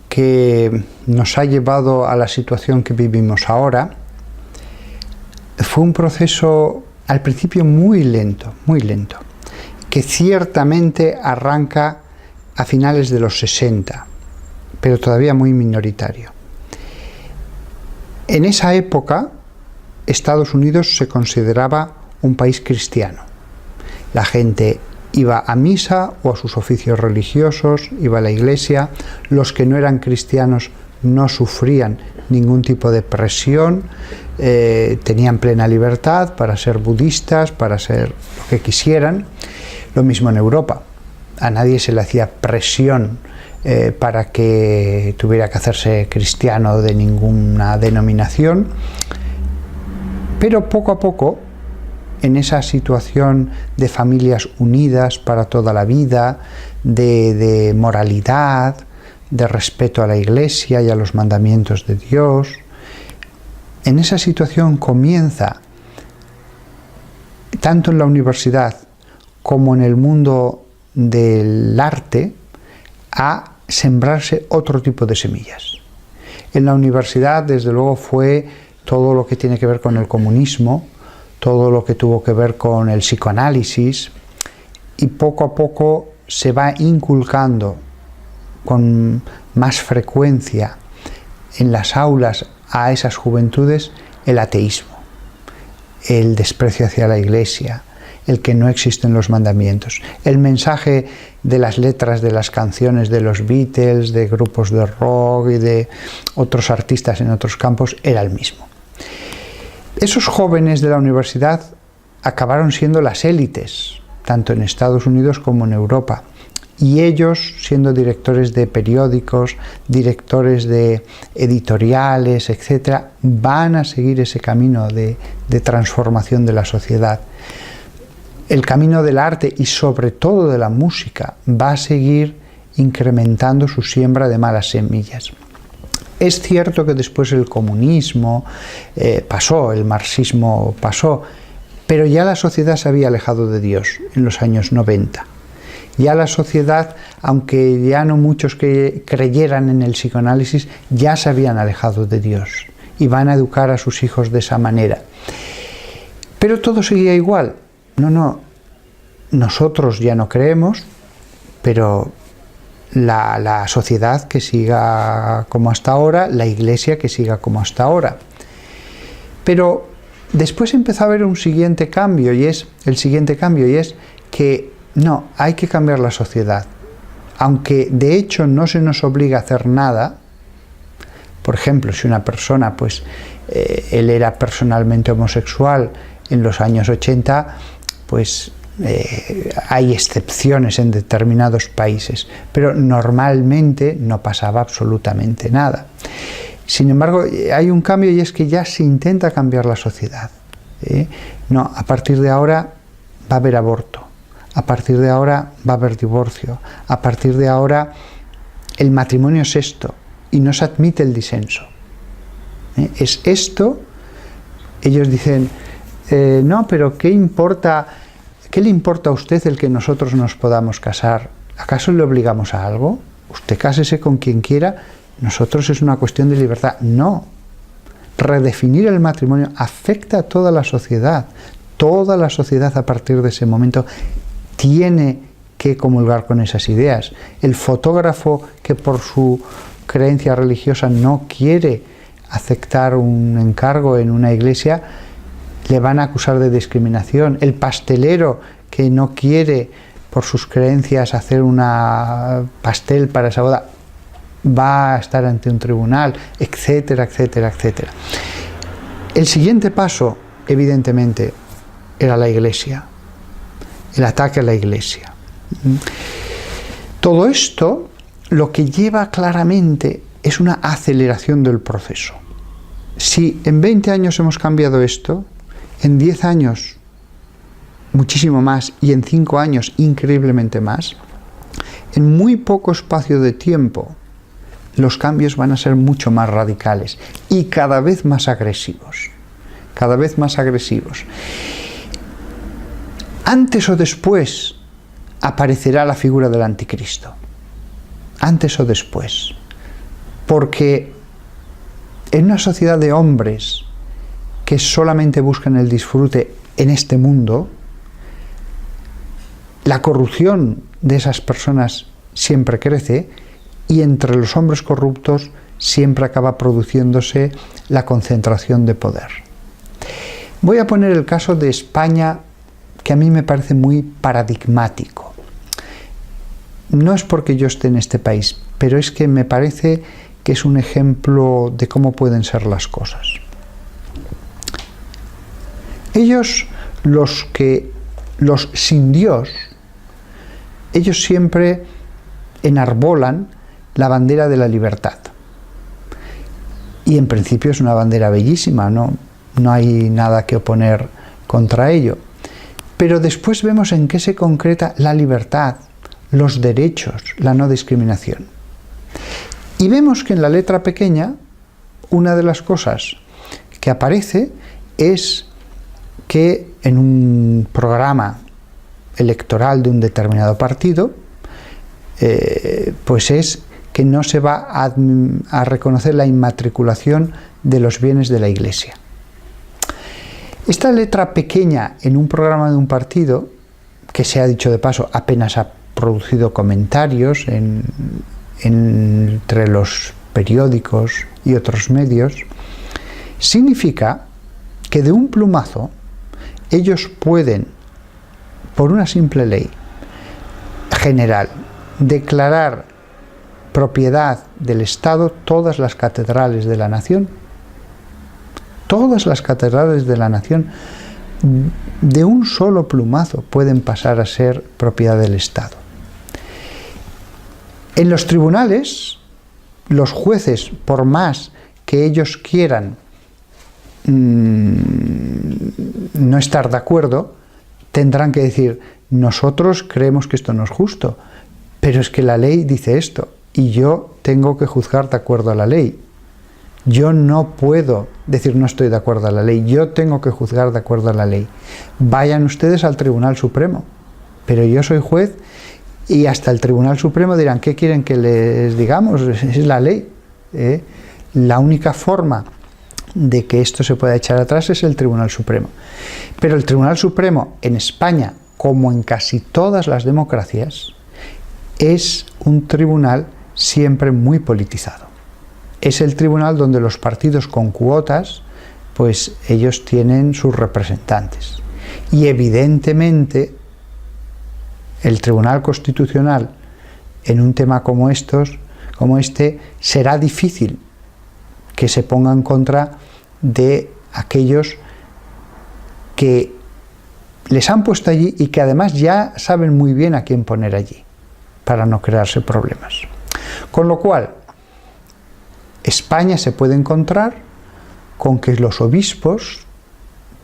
S1: que nos ha llevado a la situación que vivimos ahora fue un proceso al principio muy lento, que ciertamente arranca a finales de los 60, pero todavía muy minoritario. En esa época, Estados Unidos se consideraba un país cristiano. La gente iba a misa o a sus oficios religiosos, iba a la iglesia. Los que no eran cristianos no sufrían ningún tipo de presión, tenían plena libertad para ser budistas, para ser lo que quisieran. Lo mismo en Europa. A nadie se le hacía presión para que tuviera que hacerse cristiano de ninguna denominación. Pero poco a poco, en esa situación de familias unidas para toda la vida, de moralidad, de respeto a la Iglesia y a los mandamientos de Dios, en esa situación comienza, tanto en la universidad como en el mundo del arte, a sembrarse otro tipo de semillas. En la universidad, desde luego, fue todo lo que tiene que ver con el comunismo, todo lo que tuvo que ver con el psicoanálisis, y poco a poco se va inculcando con más frecuencia en las aulas a esas juventudes el ateísmo, el desprecio hacia la Iglesia, el que no existen los mandamientos. El mensaje de las letras de las canciones de los Beatles, de grupos de rock y de otros artistas en otros campos era el mismo. Esos jóvenes de la universidad acabaron siendo las élites, tanto en Estados Unidos como en Europa. Y ellos, siendo directores de periódicos, directores de editoriales, etc., van a seguir ese camino de transformación de la sociedad. El camino del arte y sobre todo de la música va a seguir incrementando su siembra de malas semillas. Es cierto que después el comunismo pasó, el marxismo pasó, pero ya la sociedad se había alejado de Dios en los años 90. Ya la sociedad, aunque ya no muchos que creyeran en el psicoanálisis, ya se habían alejado de Dios y van a educar a sus hijos de esa manera. Pero todo seguía igual. No, nosotros ya no creemos, pero la sociedad que siga como hasta ahora, la Iglesia que siga como hasta ahora. Pero después empezó a haber un siguiente cambio, y es que no, hay que cambiar la sociedad. Aunque de hecho no se nos obliga a hacer nada. Por ejemplo, si una persona, él era personalmente homosexual en los años 80, hay excepciones en determinados países, pero normalmente no pasaba absolutamente nada. Sin embargo, hay un cambio, y es que ya se intenta cambiar la sociedad. No, a partir de ahora va a haber aborto. A partir de ahora va a haber divorcio. A partir de ahora el matrimonio es esto y no se admite el disenso. Es esto. Ellos dicen, no, pero ¿qué le importa a usted el que nosotros nos podamos casar? ¿Acaso le obligamos a algo? Usted cásese con quien quiera, nosotros es una cuestión de libertad. No. redefinir el matrimonio afecta a toda la sociedad. Toda la sociedad a partir de ese momento tiene que comulgar con esas ideas. El fotógrafo que por su creencia religiosa no quiere aceptar un encargo en una iglesia, le van a acusar de discriminación. El pastelero que no quiere por sus creencias hacer una pastel para esa boda, va a estar ante un tribunal, etcétera, etcétera, etcétera. El siguiente paso, evidentemente, era la iglesia, el ataque a la iglesia. Todo esto lo que lleva claramente es una aceleración del proceso. Si en 20 años hemos cambiado esto, en 10 años muchísimo más y en 5 años increíblemente más, en muy poco espacio de tiempo los cambios van a ser mucho más radicales y cada vez más agresivos. Cada vez más agresivos. Antes o después aparecerá la figura del anticristo. Antes o después. Porque en una sociedad de hombres que solamente buscan el disfrute en este mundo, la corrupción de esas personas siempre crece y entre los hombres corruptos siempre acaba produciéndose la concentración de poder. Voy a poner el caso de España, que a mí me parece muy paradigmático. No es porque yo esté en este país, pero es que me parece que es un ejemplo de cómo pueden ser las cosas. Ellos, los sin Dios, ellos siempre enarbolan la bandera de la libertad. Y en principio es una bandera bellísima, no hay nada que oponer contra ello. Pero después vemos en qué se concreta la libertad, los derechos, la no discriminación. Y vemos que en la letra pequeña, una de las cosas que aparece es que en un programa electoral de un determinado partido, pues es que no se va a reconocer la inmatriculación de los bienes de la Iglesia. Esta letra pequeña en un programa de un partido, que se ha dicho de paso, apenas ha producido comentarios entre los periódicos y otros medios, significa que de un plumazo ellos pueden, por una simple ley general, declarar propiedad del Estado todas las catedrales de la nación. Todas las catedrales de la nación, de un solo plumazo, pueden pasar a ser propiedad del Estado. En los tribunales, los jueces, por más que ellos quieran no estar de acuerdo, tendrán que decir: nosotros creemos que esto no es justo, pero es que la ley dice esto y yo tengo que juzgar de acuerdo a la ley. Yo no puedo decir no estoy de acuerdo a la ley, yo tengo que juzgar de acuerdo a la ley. Vayan ustedes al Tribunal Supremo, pero yo soy juez y hasta el Tribunal Supremo dirán: ¿qué quieren que les digamos? Es la ley. La única forma de que esto se pueda echar atrás es el Tribunal Supremo. Pero el Tribunal Supremo en España, como en casi todas las democracias, es un tribunal siempre muy politizado. Es el tribunal donde los partidos con cuotas, pues ellos tienen sus representantes. Y evidentemente el Tribunal Constitucional en un tema como este, será difícil que se ponga en contra de aquellos que les han puesto allí y que además ya saben muy bien a quién poner allí, para no crearse problemas. Con lo cual, España se puede encontrar con que los obispos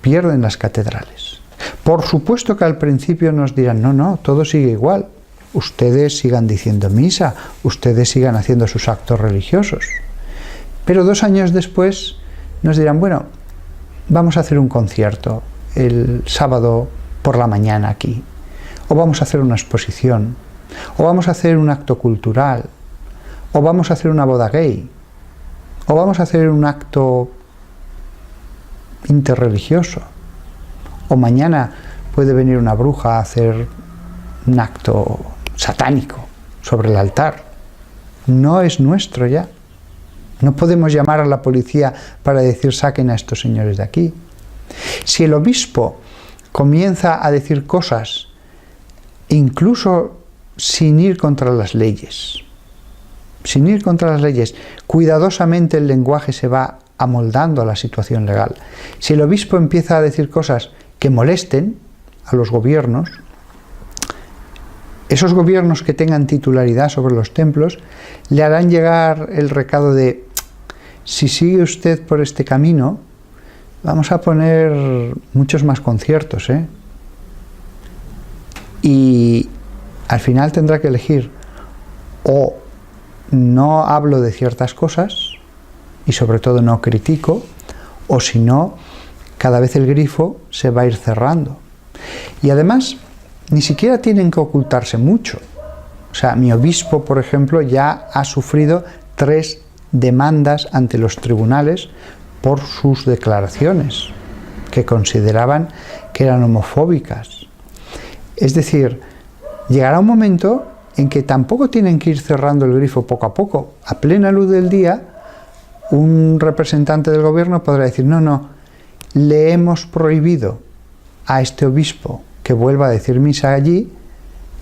S1: pierden las catedrales. Por supuesto que al principio nos dirán: no, todo sigue igual. Ustedes sigan diciendo misa, ustedes sigan haciendo sus actos religiosos. Pero 2 años después nos dirán: bueno, vamos a hacer un concierto el sábado por la mañana aquí, o vamos a hacer una exposición, o vamos a hacer un acto cultural, o vamos a hacer una boda gay, o vamos a hacer un acto interreligioso. O mañana puede venir una bruja a hacer un acto satánico sobre el altar. No es nuestro ya. No podemos llamar a la policía para decir saquen a estos señores de aquí. Si el obispo comienza a decir cosas, incluso sin ir contra las leyes, cuidadosamente el lenguaje se va amoldando a la situación legal. Si el obispo empieza a decir cosas que molesten a los gobiernos, esos gobiernos que tengan titularidad sobre los templos le harán llegar el recado de: si sigue usted por este camino, vamos a poner muchos más conciertos, ¿eh? Y al final tendrá que elegir: o no hablo de ciertas cosas y sobre todo no critico, o si no, cada vez el grifo se va a ir cerrando. Y además, ni siquiera tienen que ocultarse mucho. O sea, mi obispo, por ejemplo, ya ha sufrido 3 demandas ante los tribunales por sus declaraciones, que consideraban que eran homofóbicas. Es decir, llegará un momento en que tampoco tienen que ir cerrando el grifo poco a poco. A plena luz del día, un representante del gobierno podrá decir: no, le hemos prohibido a este obispo que vuelva a decir misa allí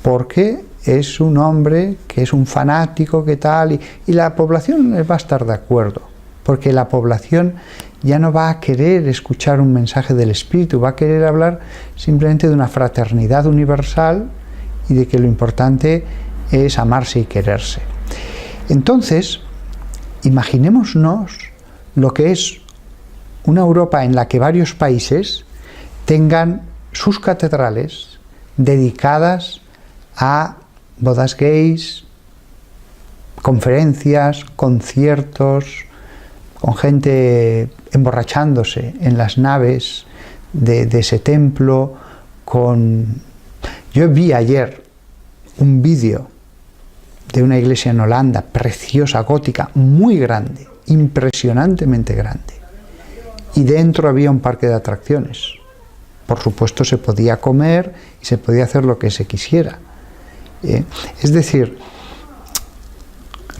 S1: porque es un hombre que es un fanático, que tal, y la población va a estar de acuerdo, porque la población ya no va a querer escuchar un mensaje del Espíritu, va a querer hablar simplemente de una fraternidad universal y de que lo importante es amarse y quererse. Entonces, imaginémonos lo que es una Europa en la que varios países tengan sus catedrales dedicadas a bodas gays, conferencias, conciertos, con gente emborrachándose en las naves de ese templo. Yo vi ayer un vídeo de una iglesia en Holanda, preciosa, gótica, muy grande, impresionantemente grande. Y dentro había un parque de atracciones. Por supuesto, se podía comer y se podía hacer lo que se quisiera. Es decir,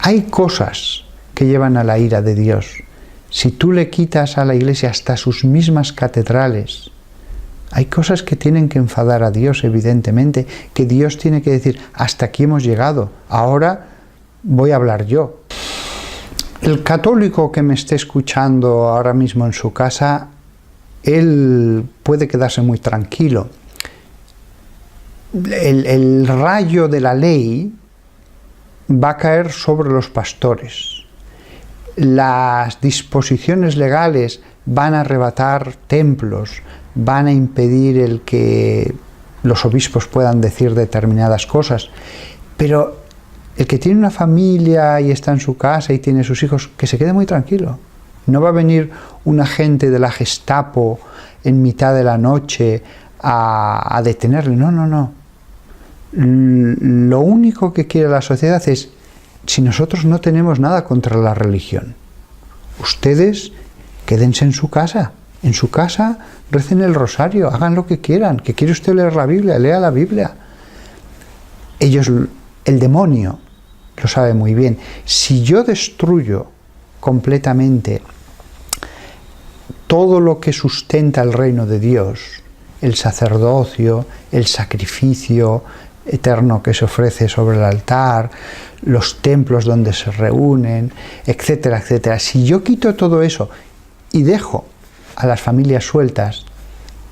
S1: hay cosas que llevan a la ira de Dios. Si tú le quitas a la iglesia hasta sus mismas catedrales, hay cosas que tienen que enfadar a Dios, evidentemente, que Dios tiene que decir: hasta aquí hemos llegado, ahora voy a hablar yo. El católico que me esté escuchando ahora mismo en su casa, él puede quedarse muy tranquilo. El rayo de la ley va a caer sobre los pastores. Las disposiciones legales van a arrebatar templos, van a impedir el que los obispos puedan decir determinadas cosas, pero el que tiene una familia y está en su casa y tiene sus hijos, que se quede muy tranquilo. No va a venir un agente de la Gestapo en mitad de la noche a detenerle. No. Lo único que quiere la sociedad es: si nosotros no tenemos nada contra la religión, ustedes quédense en su casa, recen el rosario, hagan lo que quieran. ¿Que quiere usted leer la Biblia? Lea la Biblia. Ellos, el demonio, lo sabe muy bien. Si yo destruyo completamente todo lo que sustenta el reino de Dios, el sacerdocio, el sacrificio eterno que se ofrece sobre el altar, los templos donde se reúnen, etcétera, etcétera. Si yo quito todo eso y dejo a las familias sueltas,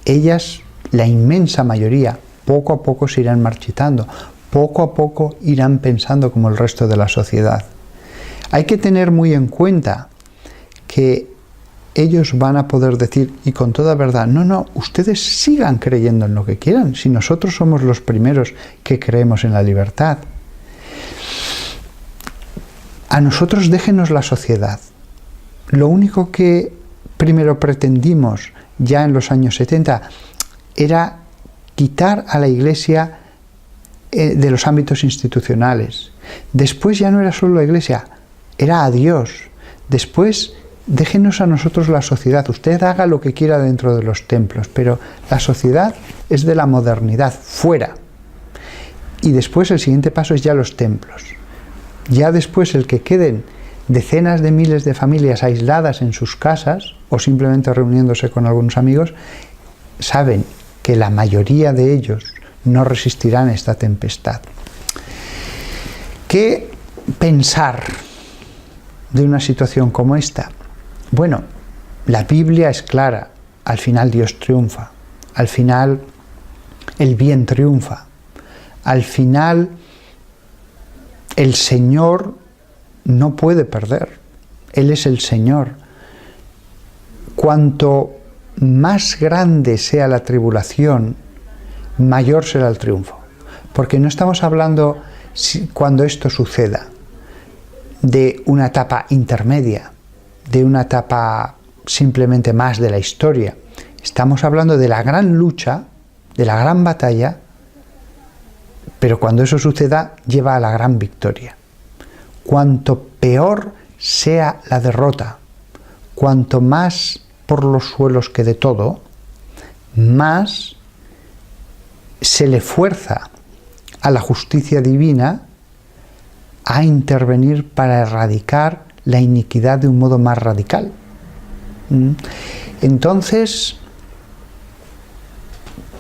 S1: ellas, la inmensa mayoría, poco a poco se irán marchitando, poco a poco irán pensando como el resto de la sociedad. Hay que tener muy en cuenta que ellos van a poder decir, y con toda verdad: no, ustedes sigan creyendo en lo que quieran, si nosotros somos los primeros que creemos en la libertad. A nosotros déjenos la sociedad. Lo único que primero pretendimos ya en los años 70 era quitar a la Iglesia de los ámbitos institucionales. Después ya no era solo la Iglesia, era a Dios. Después déjenos a nosotros la sociedad. Usted haga lo que quiera dentro de los templos, pero la sociedad es de la modernidad, fuera. Y después el siguiente paso es ya los templos. Ya después el que queden decenas de miles de familias aisladas en sus casas o simplemente reuniéndose con algunos amigos, saben que la mayoría de ellos no resistirán esta tempestad. ¿Qué pensar de una situación como esta? Bueno, la Biblia es clara. Al final Dios triunfa. Al final el bien triunfa. Al final el Señor no puede perder. Él es el Señor. Cuanto más grande sea la tribulación, mayor será el triunfo. Porque no estamos hablando, cuando esto suceda, de una etapa intermedia, de una etapa simplemente más de la historia. Estamos hablando de la gran lucha, de la gran batalla, pero cuando eso suceda, lleva a la gran victoria. Cuanto peor sea la derrota, cuanto más por los suelos quede todo, más se le fuerza a la justicia divina a intervenir para erradicar la iniquidad de un modo más radical. Entonces,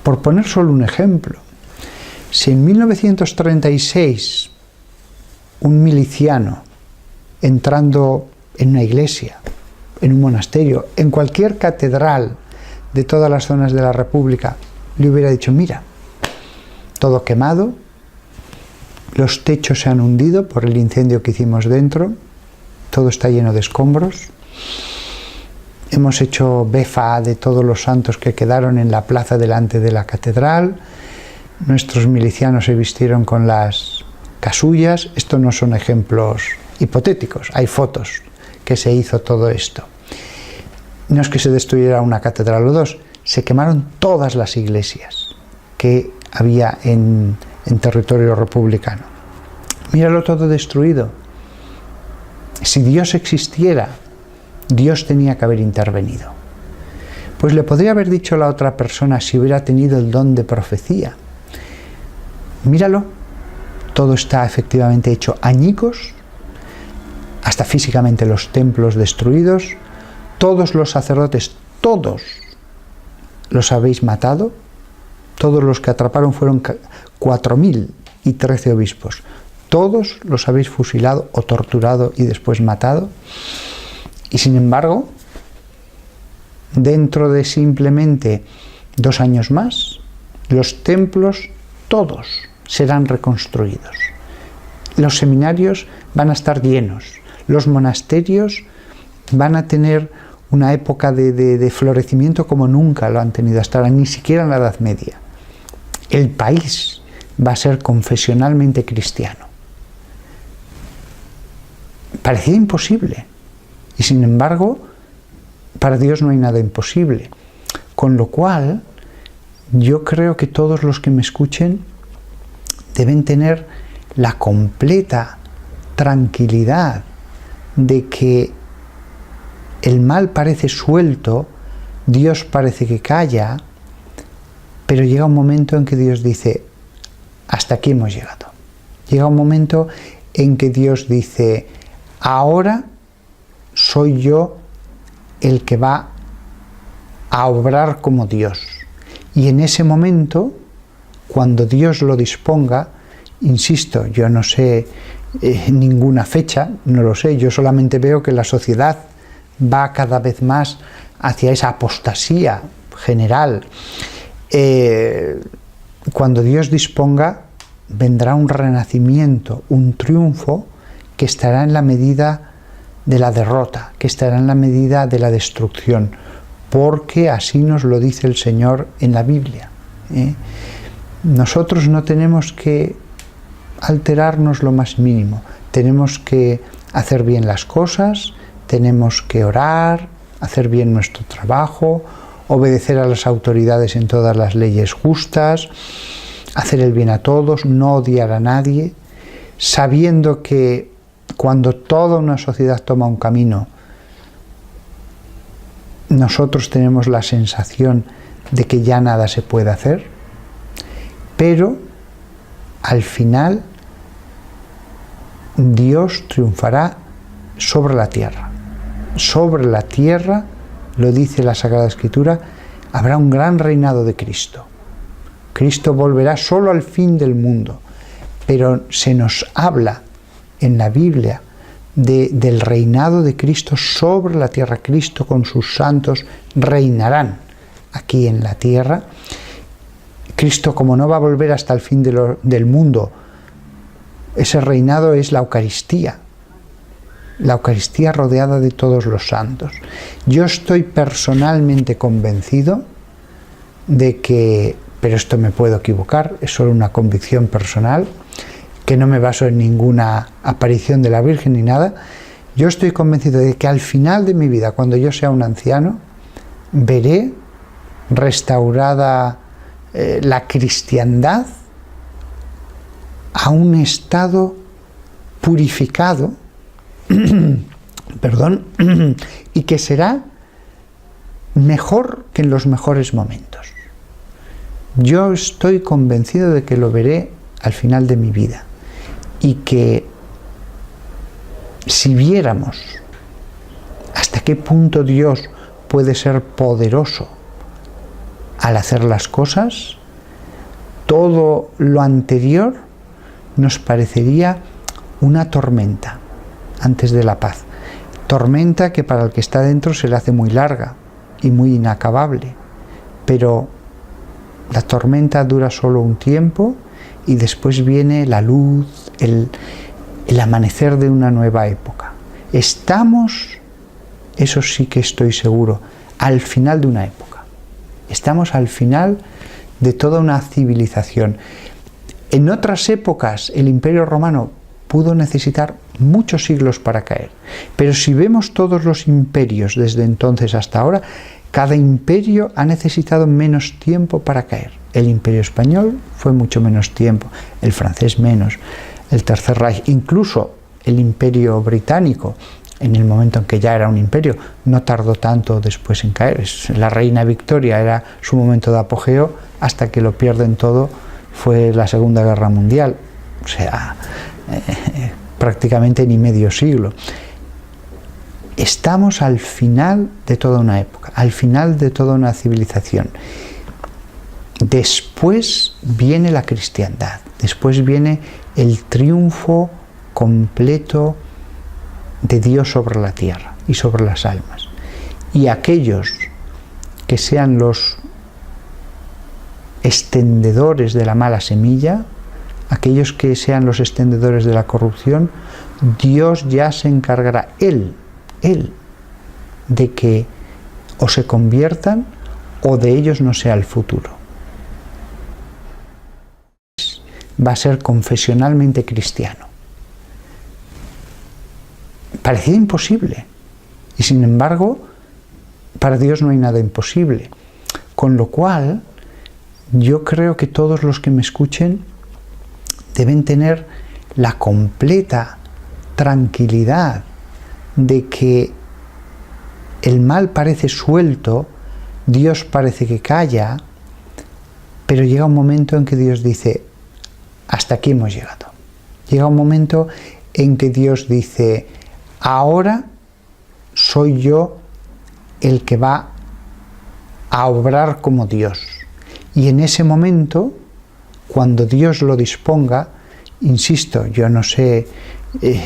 S1: por poner solo un ejemplo, si en 1936 un miliciano entrando en una iglesia, en un monasterio, en cualquier catedral de todas las zonas de la República, le hubiera dicho: mira, todo quemado, los techos se han hundido por el incendio que hicimos dentro, todo está lleno de escombros, hemos hecho befa de todos los santos que quedaron en la plaza delante de la catedral, nuestros milicianos se vistieron con las casullas. Estos no son ejemplos hipotéticos, hay fotos que se hizo todo esto. No es que se destruyera una catedral o dos, se quemaron todas las iglesias que había en territorio republicano. Míralo todo destruido. Si Dios existiera, Dios tenía que haber intervenido. Pues le podría haber dicho a la otra persona si hubiera tenido el don de profecía: míralo, todo está efectivamente hecho añicos, hasta físicamente los templos destruidos, todos los sacerdotes, todos los habéis matado, todos los que atraparon fueron 4.013 obispos, todos los habéis fusilado o torturado y después matado, y sin embargo, dentro de simplemente 2 años más, los templos todos serán reconstruidos. Los seminarios van a estar llenos, los monasterios van a tener una época de florecimiento como nunca lo han tenido hasta ahora, ni siquiera en la Edad Media. El país va a ser confesionalmente cristiano. Parecía imposible, y sin embargo, para Dios no hay nada imposible. Con lo cual, yo creo que todos los que me escuchen deben tener la completa tranquilidad de que el mal parece suelto, Dios parece que calla, pero llega un momento en que Dios dice: hasta aquí hemos llegado. Llega un momento en que Dios dice: ahora soy yo el que va a obrar como Dios. Y en ese momento, cuando Dios lo disponga, insisto, yo no sé ninguna fecha, no lo sé, yo solamente veo que la sociedad va cada vez más hacia esa apostasía general. Cuando Dios disponga, vendrá un renacimiento, un triunfo que estará en la medida de la derrota, que estará en la medida de la destrucción, porque así nos lo dice el Señor en la Biblia. Nosotros no tenemos que alterarnos lo más mínimo, tenemos que hacer bien las cosas, tenemos que orar, hacer bien nuestro trabajo, obedecer a las autoridades en todas las leyes justas, hacer el bien a todos, no odiar a nadie, sabiendo que cuando toda una sociedad toma un camino, nosotros tenemos la sensación de que ya nada se puede hacer, pero al final Dios triunfará sobre la tierra. Sobre la tierra, lo dice la Sagrada Escritura, habrá un gran reinado de Cristo. Cristo volverá solo al fin del mundo, pero se nos habla en la Biblia del reinado de Cristo sobre la tierra. Cristo con sus santos reinarán aquí en la tierra. Cristo, como no va a volver hasta el fin del mundo, ese reinado es la Eucaristía rodeada de todos los santos. Yo estoy personalmente convencido de que, pero esto me puedo equivocar, es solo una convicción personal, que no me baso en ninguna aparición de la Virgen ni nada. Yo estoy convencido de que al final de mi vida, cuando yo sea un anciano, veré restaurada la cristiandad a un estado purificado, perdón, y que será mejor que en los mejores momentos. Yo estoy convencido de que lo veré al final de mi vida, y que si viéramos hasta qué punto Dios puede ser poderoso al hacer las cosas, todo lo anterior nos parecería una tormenta antes de la paz. Tormenta que para el que está dentro se le hace muy larga y muy inacabable, pero la tormenta dura solo un tiempo y después viene la luz, el amanecer de una nueva época. Estamos, eso sí que estoy seguro, al final de una época. Estamos al final de toda una civilización. En otras épocas el Imperio Romano pudo necesitar muchos siglos para caer, pero si vemos todos los imperios desde entonces hasta ahora, cada imperio ha necesitado menos tiempo para caer. El Imperio Español fue mucho menos tiempo, el francés menos, el Tercer Reich, incluso el Imperio Británico, en el momento en que ya era un imperio, no tardó tanto después en caer. La reina Victoria era su momento de apogeo, hasta que lo pierden todo fue la Segunda Guerra Mundial, o sea, prácticamente ni medio siglo. Estamos al final de toda una época, al final de toda una civilización. Después viene la cristiandad, después viene el triunfo completo de Dios sobre la tierra y sobre las almas. Y aquellos que sean los extendedores de la mala semilla, aquellos que sean los extendedores de la corrupción, Dios ya se encargará, Él, de que o se conviertan o de ellos no sea el futuro. Va a ser confesionalmente cristiano. Parecía imposible, y sin embargo, para Dios no hay nada imposible. Con lo cual, yo creo que todos los que me escuchen deben tener la completa tranquilidad de que el mal parece suelto, Dios parece que calla, pero llega un momento en que Dios dice: hasta aquí hemos llegado. Llega un momento en que Dios dice: ahora soy yo el que va a obrar como Dios. Y en ese momento, cuando Dios lo disponga, insisto, yo no sé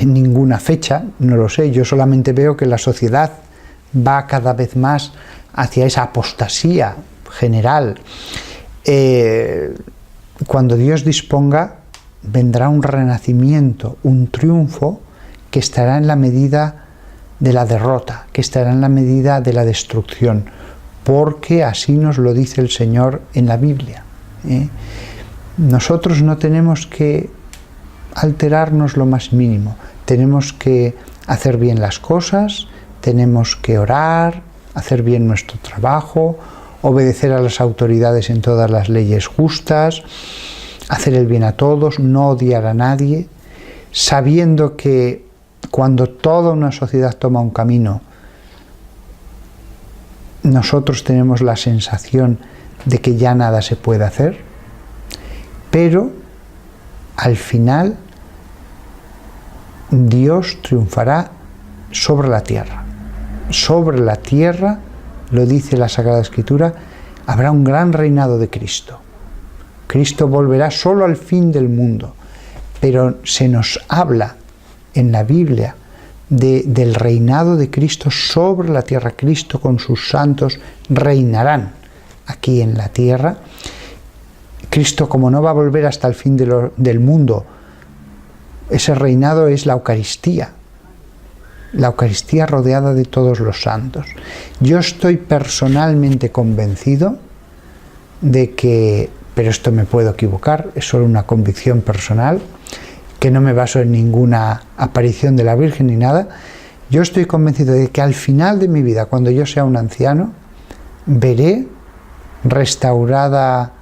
S1: ninguna fecha, no lo sé, yo solamente veo que la sociedad va cada vez más hacia esa apostasía general. Cuando Dios disponga, vendrá un renacimiento, un triunfo que estará en la medida de la derrota, que estará en la medida de la destrucción, porque así nos lo dice el Señor en la Biblia. Nosotros no tenemos que alterarnos lo más mínimo, tenemos que hacer bien las cosas, tenemos que orar, hacer bien nuestro trabajo, obedecer a las autoridades en todas las leyes justas, hacer el bien a todos, no odiar a nadie, sabiendo que cuando toda una sociedad toma un camino, nosotros tenemos la sensación de que ya nada se puede hacer, pero al final Dios triunfará sobre la tierra. Sobre la tierra, lo dice la Sagrada Escritura, habrá un gran reinado de Cristo. Cristo volverá solo al fin del mundo, pero se nos habla en la Biblia del reinado de Cristo sobre la tierra. Cristo con sus santos reinarán aquí en la tierra. Cristo, como no va a volver hasta el fin del mundo, ese reinado es la Eucaristía rodeada de todos los santos. Yo estoy personalmente convencido de que, pero esto me puedo equivocar, es solo una convicción personal, que no me baso en ninguna aparición de la Virgen ni nada. Yo estoy convencido de que al final de mi vida, cuando yo sea un anciano, veré restaurada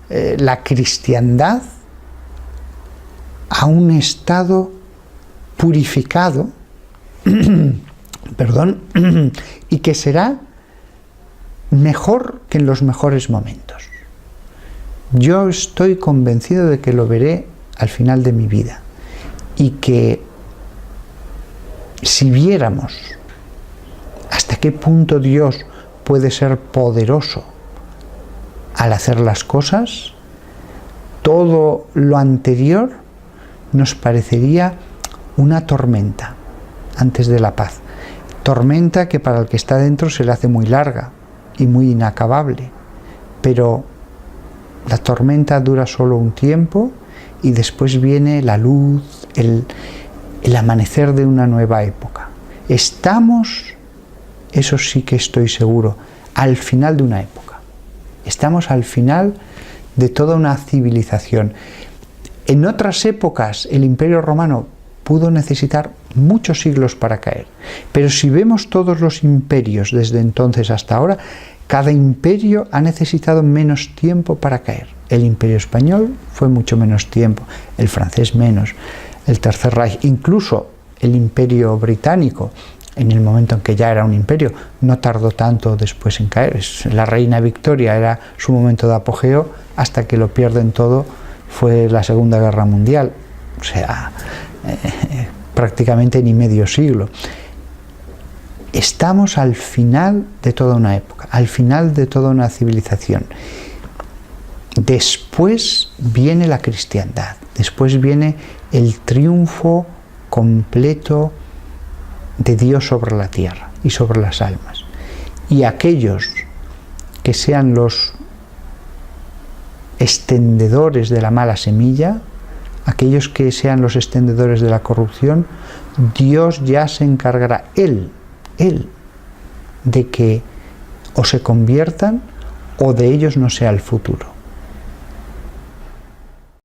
S1: la cristiandad a un estado purificado, perdón, y que será mejor que en los mejores momentos. Yo estoy convencido de que lo veré al final de mi vida, y que si viéramos hasta qué punto Dios puede ser poderoso al hacer las cosas, todo lo anterior nos parecería una tormenta antes de la paz. Tormenta que para el que está dentro se le hace muy larga y muy inacabable, pero la tormenta dura solo un tiempo y después viene la luz, el amanecer de una nueva época. Estamos, eso sí que estoy seguro, al final de una época. Estamos al final de toda una civilización. En otras épocas el Imperio Romano pudo necesitar muchos siglos para caer, pero si vemos todos los imperios desde entonces hasta ahora, cada imperio ha necesitado menos tiempo para caer. El Imperio Español fue mucho menos tiempo, el francés menos, el Tercer Reich, incluso el Imperio Británico, en el momento en que ya era un imperio, no tardó tanto después en caer. La reina Victoria era su momento de apogeo, hasta que lo pierden todo fue la Segunda Guerra Mundial, o sea, prácticamente ni medio siglo. Estamos al final de toda una época, al final de toda una civilización. Después viene la cristiandad, después viene el triunfo completo de Dios sobre la tierra y sobre las almas. Y aquellos que sean los extendedores de la mala semilla, aquellos que sean los extendedores de la corrupción, Dios ya se encargará, Él, de que o se conviertan o de ellos no sea el futuro.